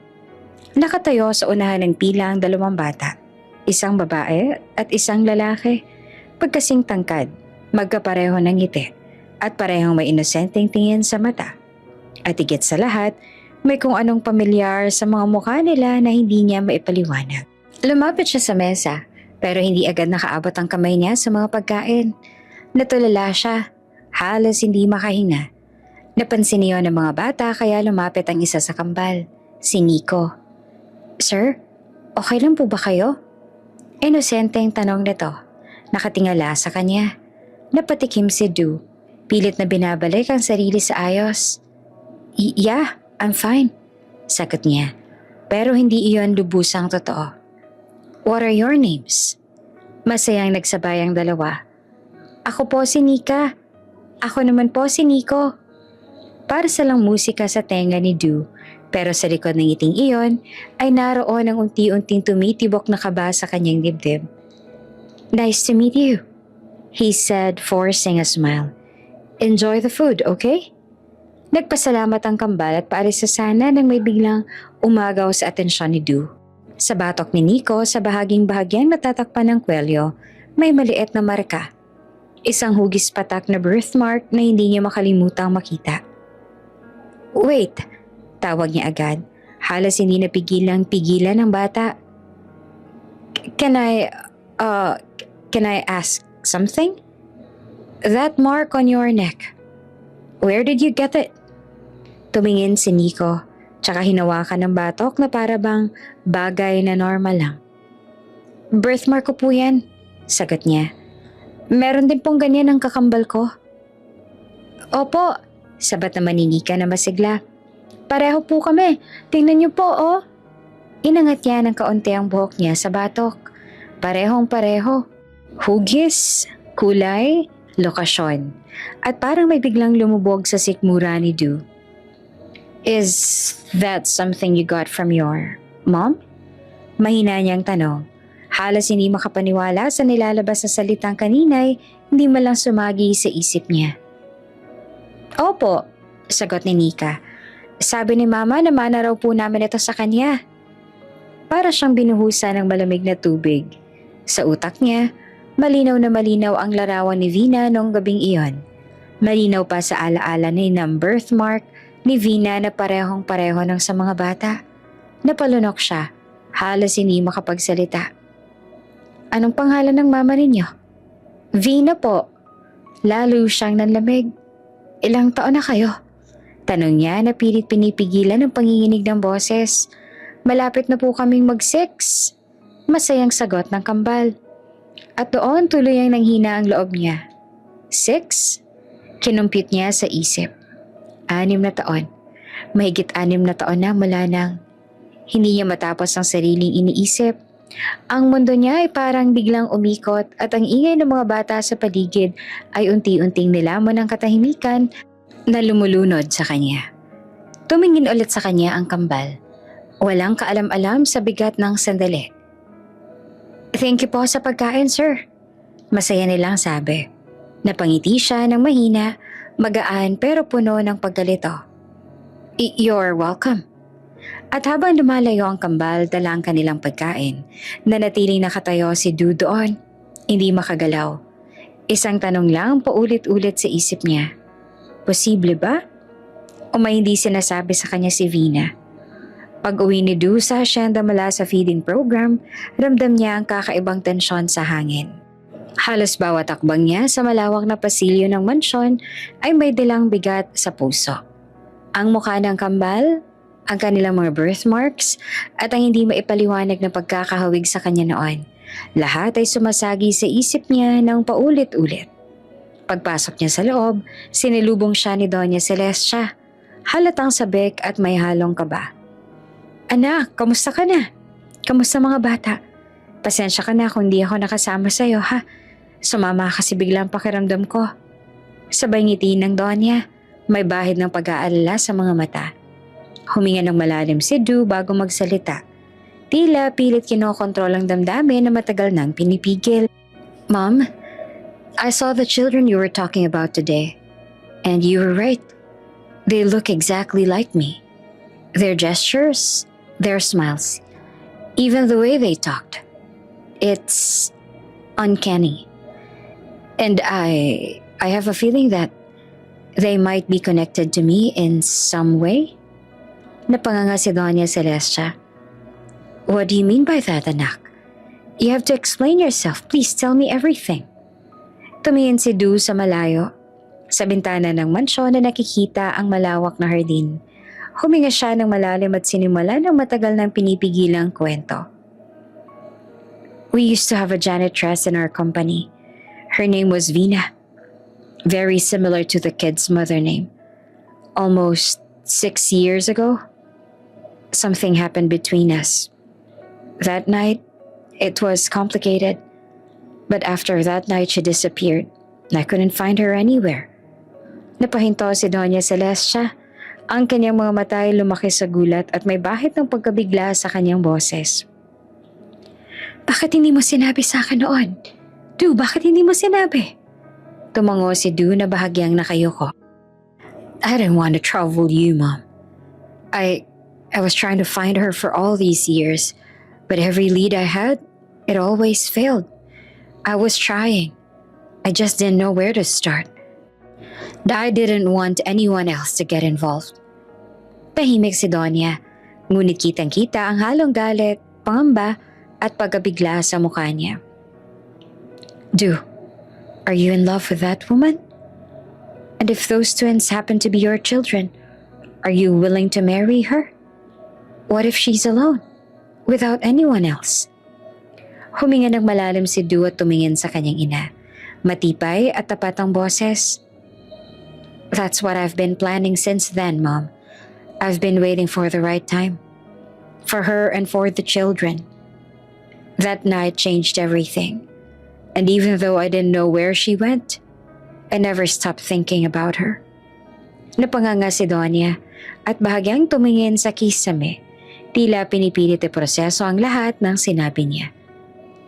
Nakatayo sa unahan ng pila ang dalawang bata, isang babae at isang lalaki. Pagkasing tangkad, magkapareho ng ngiti at parehong may inosenteng tingin sa mata. At higit sa lahat, may kung anong pamilyar sa mga mukha nila na hindi niya maipaliwanag. Lumapit siya sa mesa. Pero hindi agad nakaabot ang kamay niya sa mga pagkain. Natulala siya, halos hindi makahinga. Napansin niyo ng mga bata kaya lumapit ang isa sa kambal, si Nico. Sir, okay lang po ba kayo? Inosenteng tanong nito, nakatingala sa kanya. Napatikim si Du, pilit na binabalik ang sarili sa ayos. Yeah, I'm fine, sagot niya. Pero hindi iyon lubusang totoo. What are your names? Masayang nagsabay ang dalawa. Ako po si Nika. Ako naman po si Nico. Para sa lang musika sa tenga ni Du, pero sa likod ng ngiting iyon ay naroon ang unti-unting tumitibok na kaba sa kanyang dibdib. Nice to meet you, he said, forcing a smile. Enjoy the food, okay? Nagpasalamat ang kambal at paalis sa sana nang may biglang umagaw sa atensyon ni Du. Sa batok ni Nico sa bahagyang natatakpan ng kwelyo, may maliit na marka. Isang hugis patak na birthmark na hindi niya makalimutang makita. Wait, tawag niya agad. Halos hindi napigilan ng bata. Can I ask something? That mark on your neck. Where did you get it? Tumingin si Nico. Tsaka hinawakan ng batok na para bang bagay na normal lang. Birthmark ko po yan, sagot niya. Meron din pong ganyan ang kakambal ko. Opo, sabat naman ni Nika na masigla. Pareho po kami, tingnan niyo po oh. Inangat niya ng kaunti ang buhok niya sa batok. Parehong pareho. Hugis, kulay, lokasyon. At parang may biglang lumubog sa sikmura ni Du. Is that something you got from your mom? Mahina niyang tanong. Halos hindi makapaniwala sa nilalabas na salitang kaninay, hindi man lang sumagi sa isip niya. Opo, sagot ni Nika. Sabi ni Mama na mana raw po namin ito sa kanya. Para siyang binuhusan ng malamig na tubig. Sa utak niya, malinaw na malinaw ang larawan ni Vina noong gabing iyon. Malinaw pa sa alaala ni ng birthmark ni Vina na parehong-pareho ng sa mga bata. Napalunok siya, halos hindi makapagsalita. Anong pangalan ng mama ninyo? Vina po. Lalo siyang nanlamig. Ilang taon na kayo? Tanong niya na pilit pinipigilan ng panginginig ng boses. Malapit na po kaming mag-6. Masayang sagot ng kambal. At doon tuloy ang nanghina ang loob niya. 6? Kinumpit niya sa isip. 6 na taon. Mahigit 6 na taon na mula nang hindi niya matapos ang sariling iniisip. Ang mundo niya ay parang biglang umikot at ang ingay ng mga bata sa paligid ay unti-unting nilamon ng katahimikan na lumulunod sa kanya. Tumingin ulit sa kanya ang kambal. Walang kaalam-alam sa bigat ng sandali. Thank you po sa pagkain, sir. Masaya nilang sabi. Napangiti siya ng mahina, magaan pero puno ng paggalito. You're welcome. At habang lumalayo ang kambal dala ang kanilang pagkain, nanatiling nakatayo si Du doon, hindi makagalaw. Isang tanong lang paulit-ulit sa isip niya. Posible ba? O may hindi sinasabi sa kanya si Vina? Pag-uwi ni Du sa asyenda mula sa feeding program, ramdam niya ang kakaibang tensyon sa hangin. Halos bawat akbang niya sa malawak na pasilyo ng mansyon ay may dilang bigat sa puso. Ang mukha ng kambal, ang kanilang mga birthmarks, at ang hindi maipaliwanag na pagkakahawig sa kanya noon. Lahat ay sumasagi sa isip niya ng paulit-ulit. Pagpasok niya sa loob, sinilubong siya ni Doña Celestia. Halatang sabik at may halong kaba. Anak, kamusta ka na? Kamusta mga bata? Pasensya ka na kung di ako nakasama sa'yo ha. Sumama kasi biglang pakiramdam ko. Sabay ngiti ng Doña, may bahid ng pag-aalala sa mga mata. Huminga ng malalim si Du bago magsalita. Tila pilit kinokontrol ang damdamin na matagal nang pinipigil. Mom, I saw the children you were talking about today. And you were right. They look exactly like me. Their gestures, their smiles, even the way they talked. It's uncanny. And I have a feeling that they might be connected to me in some way. Napanganga si Doña Celestia. What do you mean by that, anak? You have to explain yourself. Please tell me everything. Tumingin si Du sa malayo. Sa bintana ng mansyon na nakikita ang malawak na hardin. Huminga siya ng malalim at sinimula ng matagal nang pinipigilang kwento. We used to have a janitress in our company. Her name was Vina. Very similar to the kid's mother name. Almost 6 years ago, something happened between us. That night, it was complicated. But after that night, she disappeared. I couldn't find her anywhere. Napahinto si Doña Celestia. Ang kanyang mga mata ay lumaki sa gulat at may bahid ng pagkabigla sa kanyang boses. Bakit hindi mo sinabi sa akin noon? Du, bakit hindi mo sinabi? Tumango si Du na bahagyang nakayuko. I didn't want to trouble you, Mom. I was trying to find her for all these years, but every lead I had, it always failed. I was trying. I just didn't know where to start. I didn't want anyone else to get involved. Tahimik si Donya, ngunit kitang-kita ang halong galit, pangamba at pagkabigla sa mukha niya. Du, are you in love with that woman? And if those twins happen to be your children, are you willing to marry her? What if she's alone, without anyone else? Huminga ng malalim si Du at tumingin sa kanyang ina. Matipay at tapat ang boses. That's what I've been planning since then, Mom. I've been waiting for the right time. For her and for the children. That night changed everything. And even though I didn't know where she went, I never stopped thinking about her. Napanganga si Donya at bahagyang tumingin sa kisame. Tila pinipilit iproseso ang lahat ng sinabi niya.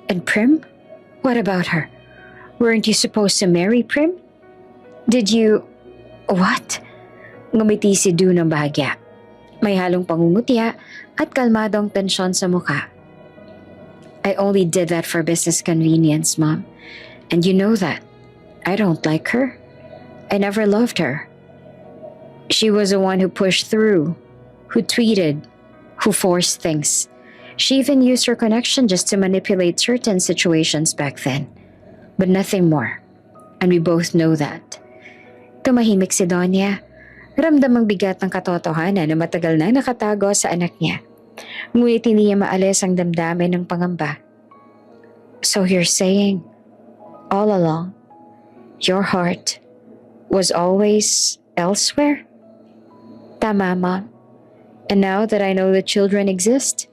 And Prim? What about her? Weren't you supposed to marry Prim? Did you... What? Ngumiti si Du ng bahagya. May halong pangungutya at kalmadong tensyon sa mukha. I only did that for business convenience, Mom. And you know that. I don't like her. I never loved her. She was the one who pushed through, who tweeted, who forced things. She even used her connection just to manipulate certain situations back then. But nothing more. And we both know that. Tumahimik si Donya. Ramdam ang bigat ng katotohanan na matagal na nakatago sa anak niya. Ngunit hindi niya maalis ang damdamin ng pangamba. So you're saying, all along, your heart was always elsewhere? Tama, Mom. And now that I know the children exist,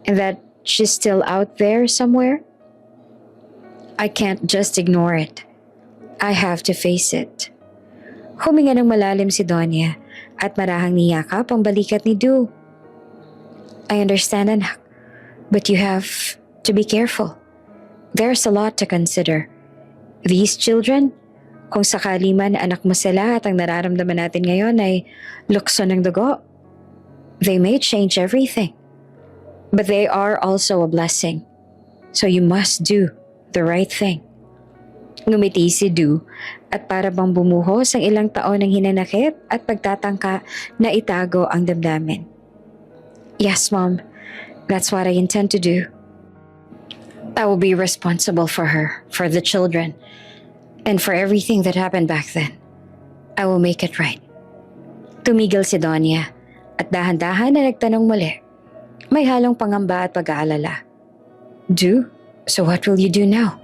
and that she's still out there somewhere, I can't just ignore it. I have to face it. Huminga ng malalim si Donya at marahang niyakap ang balikat ni Du. I understand, anak, but you have to be careful. There's a lot to consider. These children, kung sakali man anak mo sila at ang nararamdaman natin ngayon ay lukso ng dugo, they may change everything. But they are also a blessing. So you must do the right thing. Ngumiti si Du at para bang bumuhos ang ilang taon ng hinanakit at pagtatangka na itago ang damdamin. Yes, Mom. That's what I intend to do. I will be responsible for her, for the children, and for everything that happened back then. I will make it right. Tumigil si Donya at dahan-dahan na nagtanong muli. May halong pangamba at pag-aalala. Do? So what will you do now?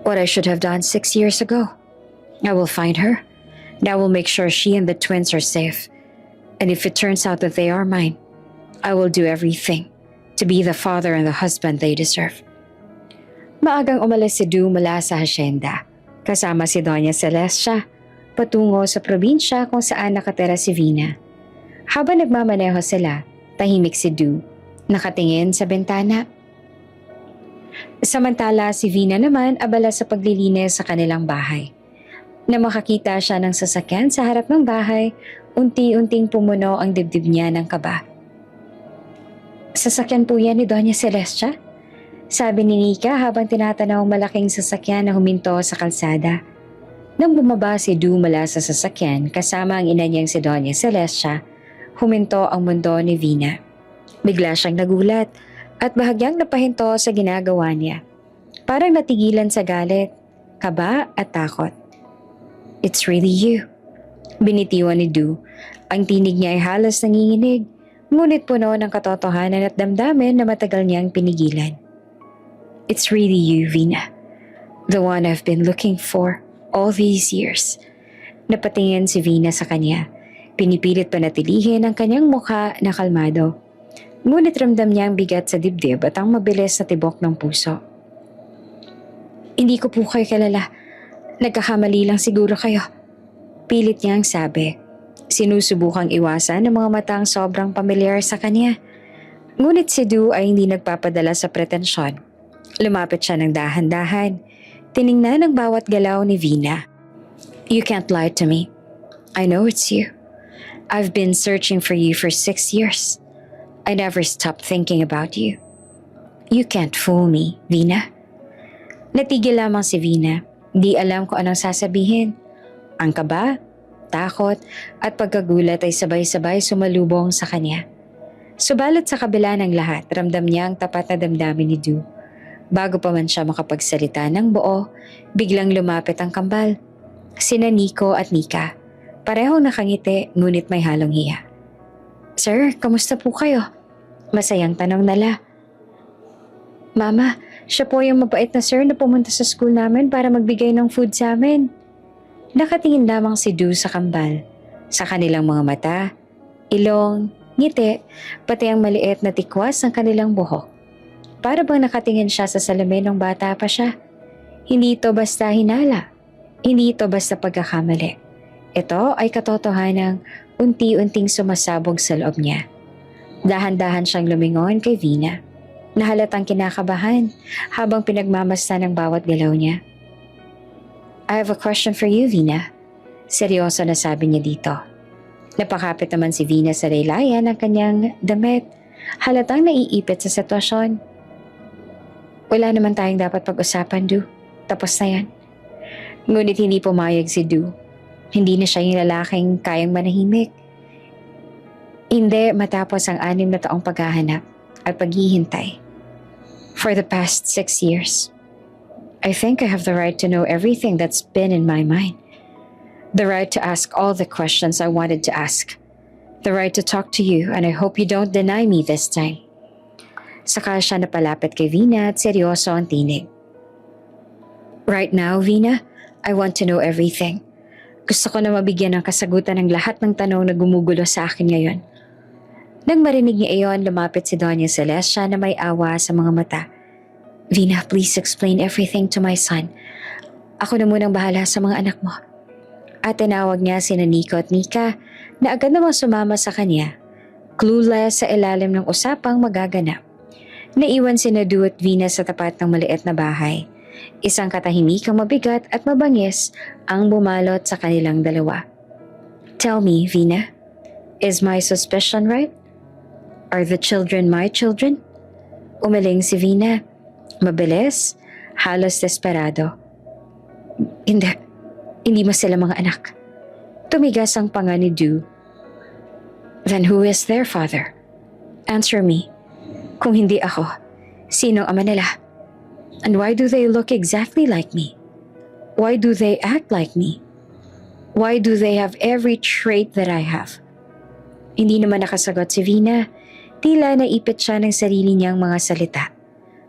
What I should have done 6 years ago. I will find her, and I will make sure she and the twins are safe. And if it turns out that they are mine, I will do everything to be the father and the husband they deserve. Maagang umalis si Du mula sa hasyenda, kasama si Doña Celestia, patungo sa probinsya kung saan nakatira si Vina. Habang nagmamaneho sila, tahimik si Du, nakatingin sa bintana. Samantala si Vina naman abala sa paglilinis sa kanilang bahay. Na makakita siya ng sasakyan sa harap ng bahay, unti-unting pumuno ang dibdib niya ng kaba. Sasakyan po yan ni Doña Celestia? Sabi ni Nika habang tinatanaw ang malaking sasakyan na huminto sa kalsada. Nang bumaba si Du mula sa sasakyan kasama ang ina niyang si Doña Celestia, huminto ang mundo ni Vina. Bigla siyang nagulat at bahagyang napahinto sa ginagawa niya. Parang natigilan sa galit, kaba at takot. It's really you. Binitiwan ni Du. Ang tinig niya ay halos nanginginig, ngunit puno ng katotohanan at damdamin na matagal niyang pinigilan. It's really you, Vina. The one I've been looking for all these years. Napatingin si Vina sa kanya. Pinipilit panatilihin ang kanyang mukha na kalmado. Ngunit ramdam niya ang bigat sa dibdib at ang mabilis na tibok ng puso. Hindi ko po kayo kilala. Nagkakamali lang siguro kayo. Pilit niyang sabi. Sinusubukang iwasan ng mga matang sobrang pamilyar sa kanya. Ngunit si Du ay hindi nagpapadala sa pretensyon. Lumapit siya ng dahan-dahan. Tiningnan ang bawat galaw ni Vina. You can't lie to me. I know it's you. I've been searching for you for 6 years. I never stopped thinking about you. You can't fool me, Vina. Natigil lamang si Vina. Di alam kung anong sasabihin. Ang kaba, takot, at pagkagulat ay sabay-sabay sumalubong sa kanya. Subalit sa kabila ng lahat, ramdam niya ang tapat na damdamin ni Du. Bago pa man siya makapagsalita ng buo, biglang lumapit ang kambal. Sina Nico at Nika. Parehong nakangiti ngunit may halong hiya. Sir, kamusta po kayo? Masayang tanong nala. Mama, siya po yung mabait na sir na pumunta sa school namin para magbigay ng food sa amin. Nakatingin lamang si Du sa kambal. Sa kanilang mga mata, ilong, ngiti, pati ang maliit na tikwas ng kanilang buhok. Para bang nakatingin siya sa salamin ng bata pa siya. Hindi ito basta hinala. Hindi ito basta pagkakamali. Ito ay katotohanang unti-unting sumasabog sa loob niya. Dahan-dahan siyang lumingon kay Vina. Nahalatang kinakabahan habang pinagmamasdan ng bawat galaw niya. I have a question for you, Vina. Seryoso na sabi niya dito. Napakapit naman si Vina sa laylayan ng kanyang damit. Halatang naiipit sa sitwasyon. Wala naman tayong dapat pag-usapan, Du. Tapos na yan. Ngunit hindi pumayag si Du. Hindi na siya yung lalaking kayang manahimik. Hindi matapos ang 6 na taong paghahanap at paghihintay. For the past 6 years. I think I have the right to know everything that's been in my mind. The right to ask all the questions I wanted to ask. The right to talk to you, and I hope you don't deny me this time. Saka siya napalapit kay Vina at seryoso ang tinig. Right now, Vina, I want to know everything. Gusto ko na mabigyan ng kasagutan ng lahat ng tanong na gumugulo sa akin ngayon. Nang marinig niya iyon, lumapit si Doña Celestia na may awa sa mga mata. Vina, please explain everything to my son. Ako na munang bahala sa mga anak mo. At tinawag niya sina Nico at Nika na agad namang sumama sa kanya. Clueless sa ilalim ng usapang magaganap. Naiwan sina Du at Vina sa tapat ng maliit na bahay. Isang katahimikang mabigat at mabangis ang bumalot sa kanilang dalawa. Tell me, Vina, is my suspicion right? Are the children my children? Umaling si Vina. Mabilis, halos desperado. Hindi mo sila mga anak. Tumigas ang panga ni Du. Then who is their father? Answer me. Kung hindi ako, sino ang ama nila? And why do they look exactly like me? Why do they act like me? Why do they have every trait that I have? Hindi naman nakasagot si Vina. Tila naipit siya ng sarili niyang mga salita.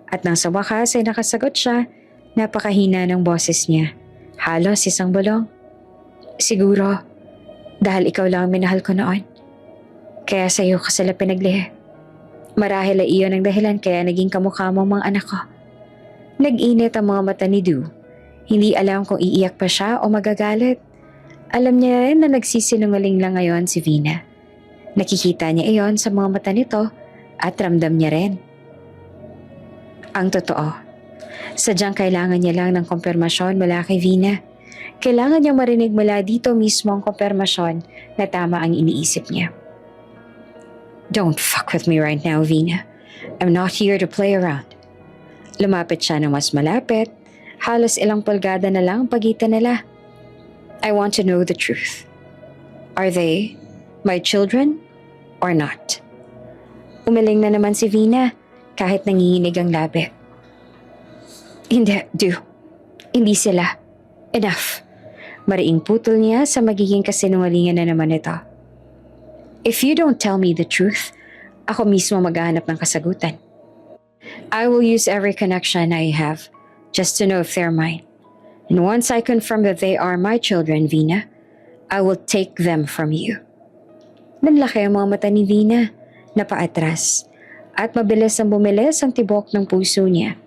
At nang sa wakas ay nakasagot siya, napakahina ng boses niya. Halos isang bulong. Siguro, dahil ikaw lang ang minahal ko noon. Kaya sa iyo ko sila pinaglihi. Marahil ay iyon ang dahilan kaya naging kamukha mo ang mga anak ko. Nag-init ang mga mata ni Du. Hindi alam kung iiyak pa siya o magagalit. Alam niya rin na nagsisinungaling lang ngayon si Vina. Nakikita niya iyon sa mga mata nito at ramdam niya rin. Ang totoo, sadyang kailangan niya lang ng kumpirmasyon mula kay Vina. Kailangan niyang marinig mula dito mismo ang kumpirmasyon na tama ang iniisip niya. Don't fuck with me right now, Vina. I'm not here to play around. Lumapit siya ng mas malapit. Halos ilang pulgada na lang ang pagitan nila. I want to know the truth. Are they my children or not? Umiling na naman si Vina kahit nanginginig ang labi. Hindi, Du. Hindi sila. Enough. Mariing putol niya sa magiging kasinungalingan na naman ito. If you don't tell me the truth, ako mismo maghahanap ng kasagutan. I will use every connection I have just to know if they're mine. And once I confirm that they are my children, Vina, I will take them from you. Nanlaki ang mga mata ni Vina, napaatras, at mabilis ang bumilis ang tibok ng puso niya.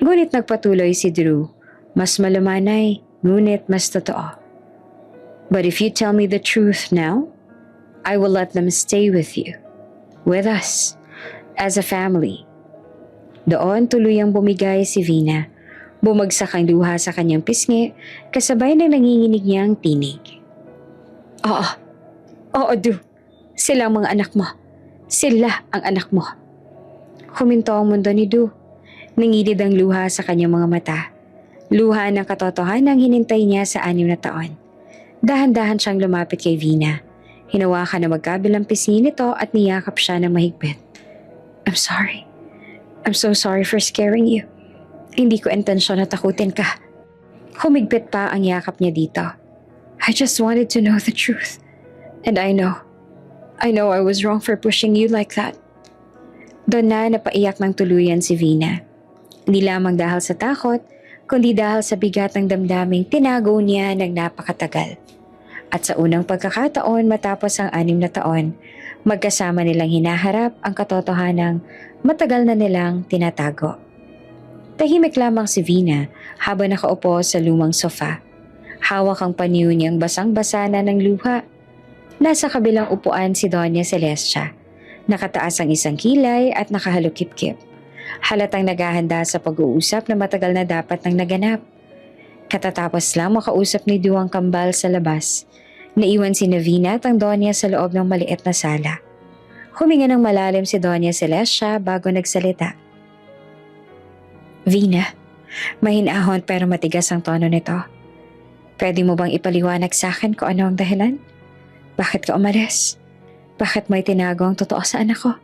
Ngunit nagpatuloy si Drew, mas malumanay, ngunit mas totoo. But if you tell me the truth now, I will let them stay with you, with us, as a family. Doon tuluyang bumigay si Vina. Bumagsak ang luha sa kanyang pisngi, kasabay ng nanginginig niyang tinig. Oo, Du. Sila ang mga anak mo. Sila ang anak mo. Huminto ang mundo ni Du. Nangilid ang luha sa kanyang mga mata. Luha ng katotohanan ang hinintay niya sa 6 na taon. Dahan-dahan siyang lumapit kay Vina. Hinawakan na magkabilang pisngi nito at niyakap siya ng mahigpit. I'm sorry. I'm so sorry for scaring you. Hindi ko intensyon na takutin ka. Humigpit pa ang yakap niya dito. I just wanted to know the truth. And I know I was wrong for pushing you like that. Doon na napaiyak ng tuluyan si Vina. Hindi lamang dahil sa takot, kundi dahil sa bigat ng damdaming tinago niya ng napakatagal. At sa unang pagkakataon matapos ang 6 na taon, magkasama nilang hinaharap ang katotohanang matagal na nilang tinatago. Tahimik lamang si Vina habang nakaupo sa lumang sofa. Hawak ang panyo niyang basang-basa na ng luha. Nasa kabilang upuan si Doña Celestia. Nakataas ang isang kilay at nakahalukip-kip. Halatang naghahanda sa pag-uusap na matagal na dapat nang naganap. Katatapos lang makausap ni Duwang Kambal sa labas. Naiwan si Navina at ang Donya sa loob ng maliit na sala. Huminga ng malalim si Doña Celestia bago nagsalita. Vina, mahinahon pero matigas ang tono nito. Pwede mo bang ipaliwanag sa akin kung ano ang dahilan? Bakit ka umalis? Bakit may tinago ang totoo sa anak ko?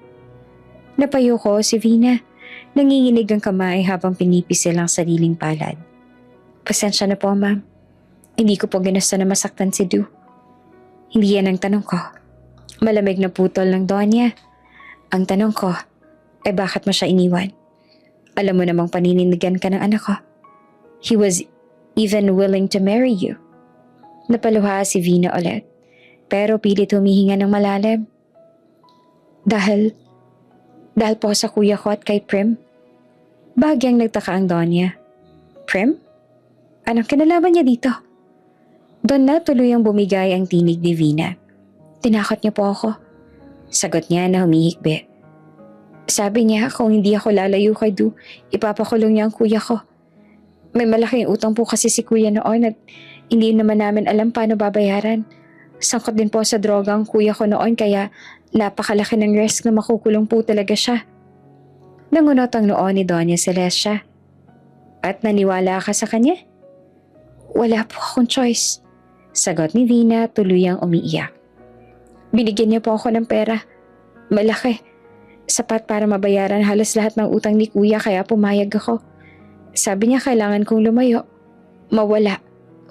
Napayo ko si Vina. Nanginginig ang kamay habang pinipisil ang sariling palad. Pasensya na po, ma'am. Hindi ko po ginusto na masaktan si Du. Hindi yan ang tanong ko. Malamig na putol ng Donya. Ang tanong ko, ay bakit mo siya iniwan? Alam mo namang panininigan ka ng anak ko. He was even willing to marry you. Napaluha si Vina ulit, pero pilit humihinga ng malalim. Dahil po sa kuya ko at kay Prim? Bahagyang nagtaka ang Donya. Prim? Anong kinalaman niya dito? Doon na tuluyang bumigay ang tinig ni Vina. Tinakot niya po ako. Sagot niya na humihikbi. Sabi niya kung hindi ako lalayo kay Du, ipapakulong niya ang kuya ko. May malaking utang po kasi si kuya noon at hindi naman namin alam paano babayaran. Sangkot din po sa droga ang kuya ko noon kaya napakalaki ng risk na makukulong po talaga siya. Nangunot ang noo ni Doña Celestia. At naniwala ka sa kanya? Wala po akong choice. Sagot ni Vina tuluyang umiiyak. Binigyan niya po ako ng pera. Malaki. Sapat para mabayaran halos lahat ng utang ni kuya kaya pumayag ako. Sabi niya kailangan kong lumayo. Mawala.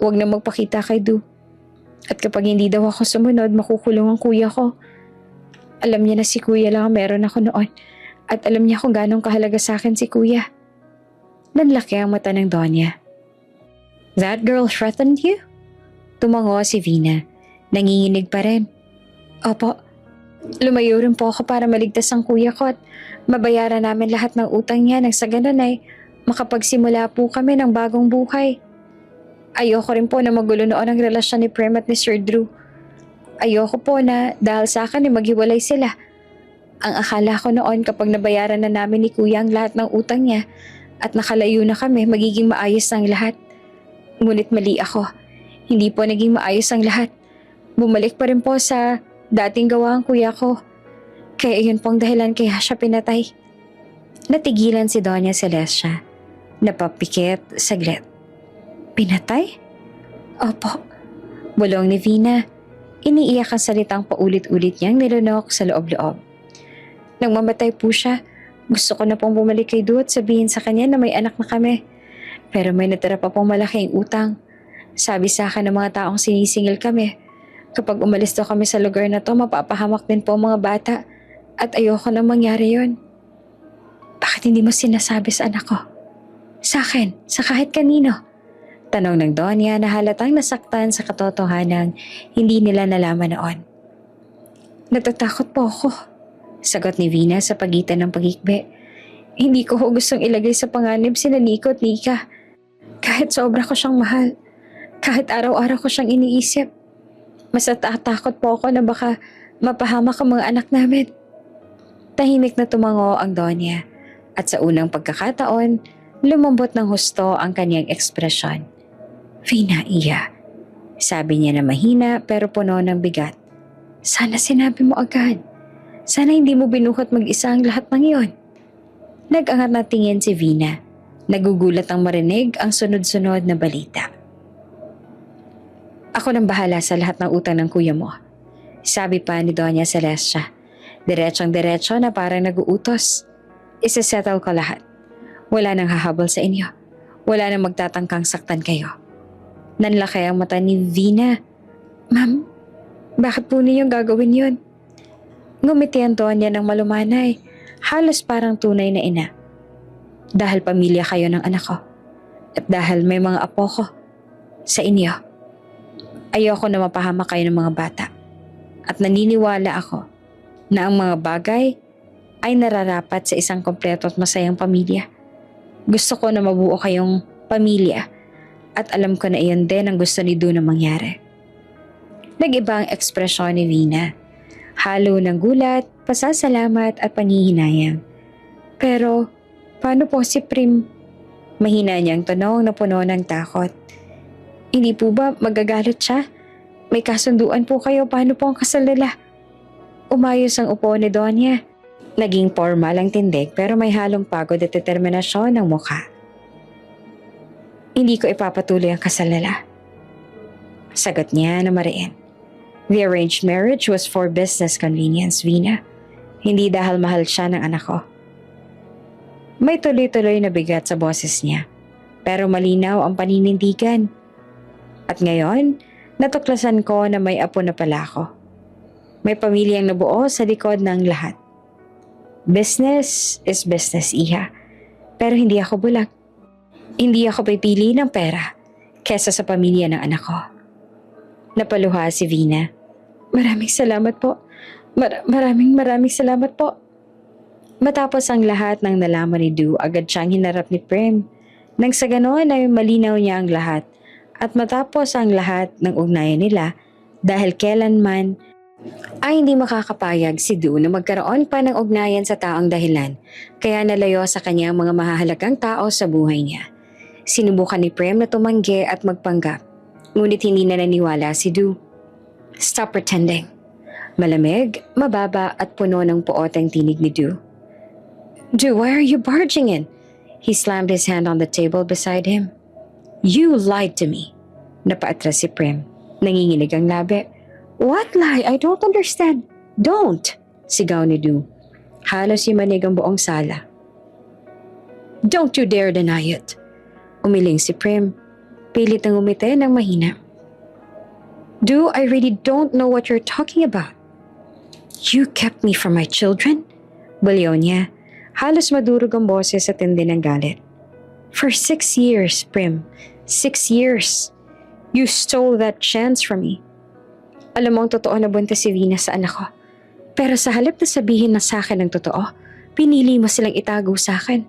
Huwag na magpakita kay Du. At kapag hindi daw ako sumunod, makukulong ang kuya ko. Alam niya na si kuya lang ang meron ako noon. At alam niya kung gano'ng kahalaga sa akin si kuya. Nanlaki ang mata ng Donya. That girl threatened you? Tumango si Vina. Nanginginig pa rin. Opo. Lumayo rin po ako para maligtas ang kuya ko at mabayaran namin lahat ng utang niya nang sa ganun ay makapagsimula po kami ng bagong buhay. Ayoko rin po na magulo noon ang relasyon ni Prem at ni Sir Drew. Ayoko po na dahil sa akin ay maghiwalay sila. Ang akala ko noon kapag nabayaran na namin ni kuya ang lahat ng utang niya at nakalayo na kami, magiging maayos ang lahat. Ngunit mali ako. Hindi po naging maayos ang lahat. Bumalik pa rin po sa dating gawa ang kuya ko. Kaya yun pong dahilan kaya siya pinatay. Natigilan si Doña Celestia. Napapikit saglit. Pinatay? Opo. Bulong ni Vina. Iniiyak ang salitang paulit-ulit niyang nilunok sa loob-loob. Nang mamatay po siya, gusto ko na pong bumalik kay Du at sabihin sa kanya na may anak na kami. Pero may natira pa pong malaking utang. Sabi sa akin ng mga taong sinisingil kami. Kapag umalis daw kami sa lugar na to, mapapahamak din po ang mga bata. At ayoko na mangyari yon. Bakit hindi mo sinasabi sa anak ko? Sa akin, sa kahit kanino? Tanong ng Donya na halatang nasaktan sa katotohanan hindi nila nalaman noon. Natatakot po ako. Sagot ni Vina sa pagitan ng pagikbi. Hindi ko gustong ilagay sa panganib sina Nico at Nika. Kahit sobra ko siyang mahal. Kahit araw-araw ko siyang iniisip. Mas natatakot po ako na baka mapahamak ang mga anak namin. Tahimik na tumango ang Donya. At sa unang pagkakataon, lumambot ng husto ang kanyang ekspresyon. Vina, iya. Sabi niya na mahina pero puno ng bigat. Sana sinabi mo agad. Sana hindi mo binuhat mag-isa ang lahat ng iyon. Nag-angat na tingin si Vina. Nagugulat ang marinig ang sunod-sunod na balita. Ako nang bahala sa lahat ng utang ng kuya mo. Sabi pa ni Doña Celestia. Diretsong-diretso na parang nag-uutos. Isa-settle ko lahat. Wala nang hahabol sa inyo. Wala nang magtatangkang saktan kayo. Nanlaki ang mata ni Vina. Ma'am, bakit po niyo gagawin yun? Ngumiti ang Donya ng malumanay. Halos parang tunay na ina. Dahil pamilya kayo ng anak ko. At dahil may mga apo ko sa inyo. Ayoko na mapahamak kayo ng mga bata. At naniniwala ako na ang mga bagay ay nararapat sa isang kompleto at masayang pamilya. Gusto ko na mabuo kayong pamilya at alam ko na iyon din ang gusto ni Du na mangyari. Nag-iba ang ekspresyon ni Vina. Halo ng gulat, pasasalamat at panghihinayang. Pero paano po si Prim? Mahina niyang tanong na puno ng takot. Hindi po ba magagalit siya? May kasunduan po kayo, paano po ang kasal nila? Umayos ang upo ni Donya. Naging formal ang tindig pero may halong pagod at determinasyon ng mukha. Hindi ko ipapatuloy ang kasal nila. Sagot niya na mariin. The arranged marriage was for business convenience, Vina. Hindi dahil mahal siya ng anak ko. May tuloy-tuloy na bigat sa boses niya, pero malinaw ang paninindigan. At ngayon, natuklasan ko na may apo na pala ako. May pamilyang nabuo sa likod ng lahat. Business is business, iha. Pero hindi ako bulag. Hindi ako pipili ng pera kesa sa pamilya ng anak ko. Napaluha si Vina. Maraming salamat po. Maraming salamat po. Matapos ang lahat ng nalaman ni Du, agad siyang hinarap ni Prim. Nang sa ganoon ay malinaw niya ang lahat. At matapos ang lahat ng ugnayan nila, dahil kailanman ay hindi makakapayag si Du na magkaroon pa ng ugnayan sa taong dahilan, kaya nalayo sa kanya ang mga mahahalagang tao sa buhay niya. Sinubukan ni Prim na tumanggi at magpanggap, ngunit hindi na naniwala si Du. Stop pretending. Malamig, mababa at puno ng puot ang tinig ni Du. Du, why are you barging in? He slammed his hand on the table beside him. You lied to me. Napaatras si Prim. Nanginginig ang labi. What lie? I don't understand. Don't! Sigaw ni Du. Halos yumanig ang buong sala. Don't you dare deny it. Umiling si Prim. Pilit ang umite ng mahina. Du, I really don't know what you're talking about. You kept me from my children? Baliw niya. Halos madurog ang boses sa tindi ng galit. For 6 years, Prim. 6 years. You stole that chance from me. Alam mo ang totoo na buntis si Vina sa anak ko. Pero sa halip na sabihin na sa akin ang totoo, pinili mo silang itago sa akin.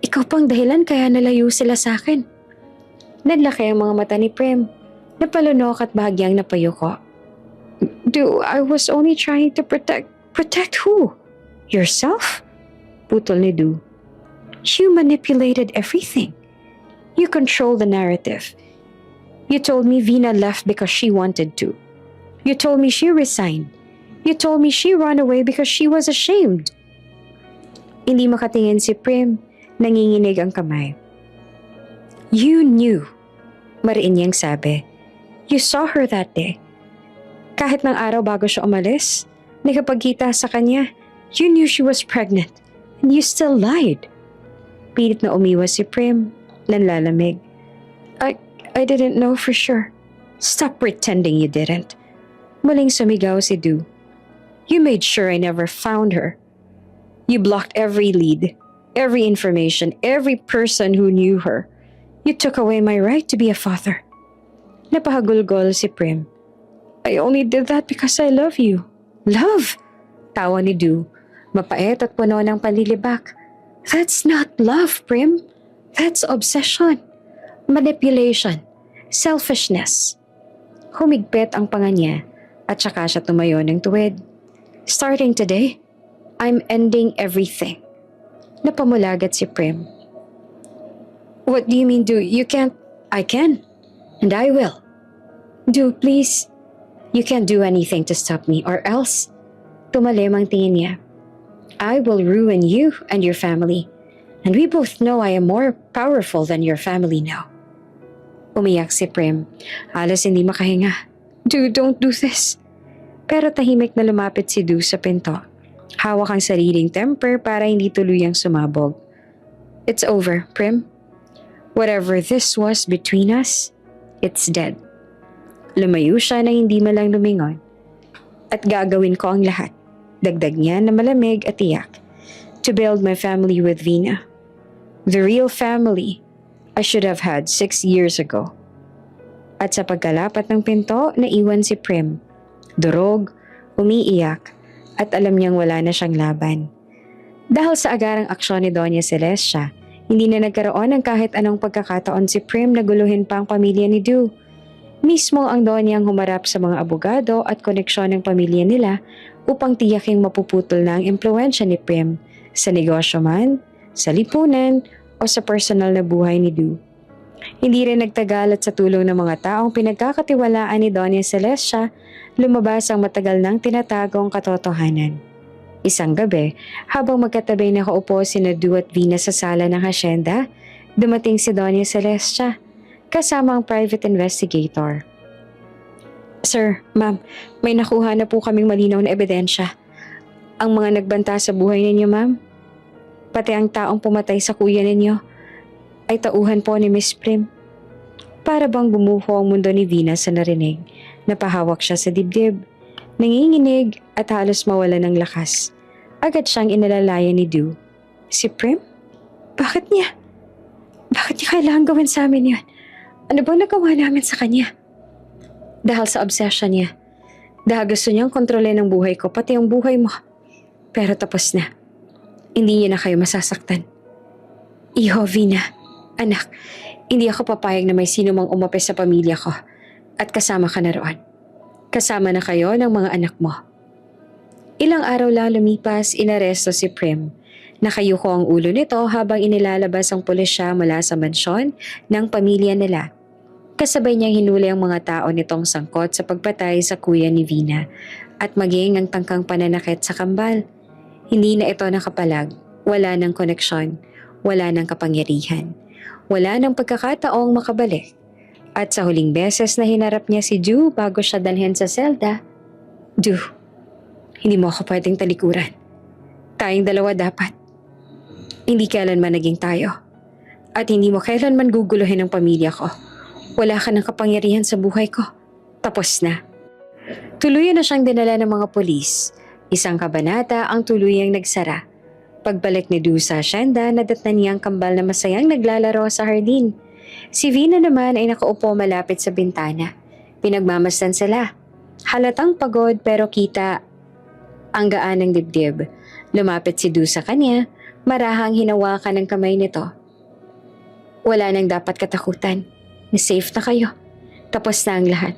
Ikaw pang dahilan kaya nalayo sila sa akin. Nanlaki ang mga mata ni Prim. Napalunok at bahagyang napayuko. Du, I was only trying to protect... Protect who? Yourself? Putol ni Du. You manipulated everything. You controlled the narrative. You told me Vina left because she wanted to. You told me she resigned. You told me she ran away because she was ashamed. Hindi makatingin si Prim. Nanginginig ang kamay. You knew. Mariin niyang sabi. You saw her that day. Kahit ng araw bago siya umalis, nakapagkita sa kanya, you knew she was pregnant. And you still lied. Pilit na umiwas si Prim. Nanlalamig. I didn't know for sure. Stop pretending you didn't. Muling sumigaw si Du. You made sure I never found her. You blocked every lead, every information, every person who knew her. You took away my right to be a father. Napahagulgol si Prim. I only did that because I love you. Love? Tawa ni Du. Mapait at puno ng panlilibak. That's not love, Prim. That's obsession. Manipulation. Selfishness. Humigpit ang panga niya at saka siya tumayo ng tuwid. Starting today, I'm ending everything. Napamulagat si Prim. What do you mean, Du? You can't... I can. And I will. Du, please. You can't do anything to stop me or else. Tumalim ang tingin niya. I will ruin you and your family. And we both know I am more powerful than your family now. Umiyak si Prim. Halos hindi makahinga. Du, don't do this. Pero tahimik na lumapit si Du sa pinto. Hawak ang sariling temper para hindi tuluyang sumabog. It's over, Prim. Whatever this was between us, it's dead. Lumayo siya na hindi malang lumingon. At gagawin ko ang lahat. Dagdag niya na malamig at iyak. To build my family with Vina. The real family I should have had 6 years ago. At sa pagkalapat ng pinto, naiwan si Prim. Durog, umiiyak, at alam niyang wala na siyang laban. Dahil sa agarang aksyon ni Doña Celestia, hindi na nagkaroon ng kahit anong pagkakataon si Prim na guluhin pa ang pamilya ni Du. Mismo ang Doña ang humarap sa mga abogado at koneksyon ng pamilya nila upang tiyaking mapuputol na ang impluensya ni Prim sa negosyo man, sa lipunan, o sa personal na buhay ni Du. Hindi rin nagtagal at sa tulong ng mga taong pinagkakatiwalaan ni Doña Celestia, lumabas ang matagal nang tinatagong katotohanan. Isang gabi, habang magkatabi nakaupo sina Du at Vina sa sala ng hasyenda, dumating si Doña Celestia, kasama ang private investigator. Sir, ma'am, may nakuha na po kaming malinaw na ebidensya. Ang mga nagbanta sa buhay ninyo, ma'am, pati ang taong pumatay sa kuya ninyo, ay tauhan po ni Miss Prim. Para bang bumuho ang mundo ni Vina sa narinig, napahawak siya sa dibdib, nanginginig at halos mawala ng lakas. Agad siyang inalalayan ni Du. Si Prim? Bakit niya? Bakit niya kailangan gawin sa amin yun? Ano bang nagawa namin sa kanya? Dahil sa obsession niya. Dahil gusto niyang kontrolin ang buhay ko, pati ang buhay mo. Pero tapos na. Hindi niya na kayo masasaktan. Iho, Vina. Anak, hindi ako papayag na may sino mang umapi sa pamilya ko. At kasama ka na roon. Kasama na kayo ng mga anak mo. Ilang araw lang lumipas, inaresto si Prim. Nakayuko ang ulo nito habang inilalabas ang pulisya mula sa mansyon ng pamilya nila. Kasabay niyang hinuli ang mga tao nitong sangkot sa pagpatay sa kuya ni Vina at maging ang tangkang pananakit sa kambal. Hindi na ito nakapalag, wala ng koneksyon, wala ng kapangyarihan, wala ng pagkakataong makabalik. At sa huling beses na hinarap niya si Du bago siya dalhin sa selda, Du, hindi mo ako pwedeng talikuran. Tayong dalawa dapat. Hindi kailanman naging tayo. At hindi mo kailanman guguluhin ang pamilya ko. Wala ka ng kapangyarihan sa buhay ko. Tapos na. Tuluyan na siyang dinala ng mga polis. Isang kabanata ang tuluyang nagsara. Pagbalik ni Du sa asyenda, nadatnan niya ang kambal na masayang naglalaro sa hardin. Si Vina naman ay nakaupo malapit sa bintana. Pinagmamasdan sila. Halatang pagod pero kita ang gaan ng dibdib. Lumapit si Du sa kanya, marahang hinawakan ng kamay nito. Wala nang dapat katakutan. Safe na kayo. Tapos na ang lahat.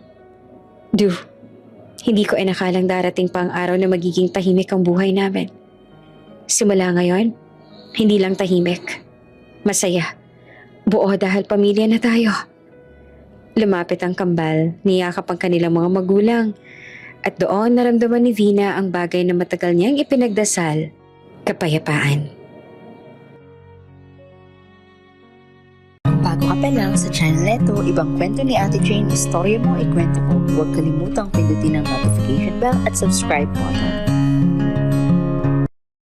Du, hindi ko inakalang darating pa ang araw na magiging tahimik ang buhay namin. Simula ngayon, hindi lang tahimik. Masaya. Buo dahil pamilya na tayo. Lumapit ang kambal, niyakap ang kanilang mga magulang. At doon naramdaman ni Vina ang bagay na matagal niyang ipinagdasal, kapayapaan. Bago ka pa lang sa channel neto, ibang kwento ni Ate Jane, istorya mo, ikwento ko. Huwag kalimutang pindutin ang notification bell at subscribe button.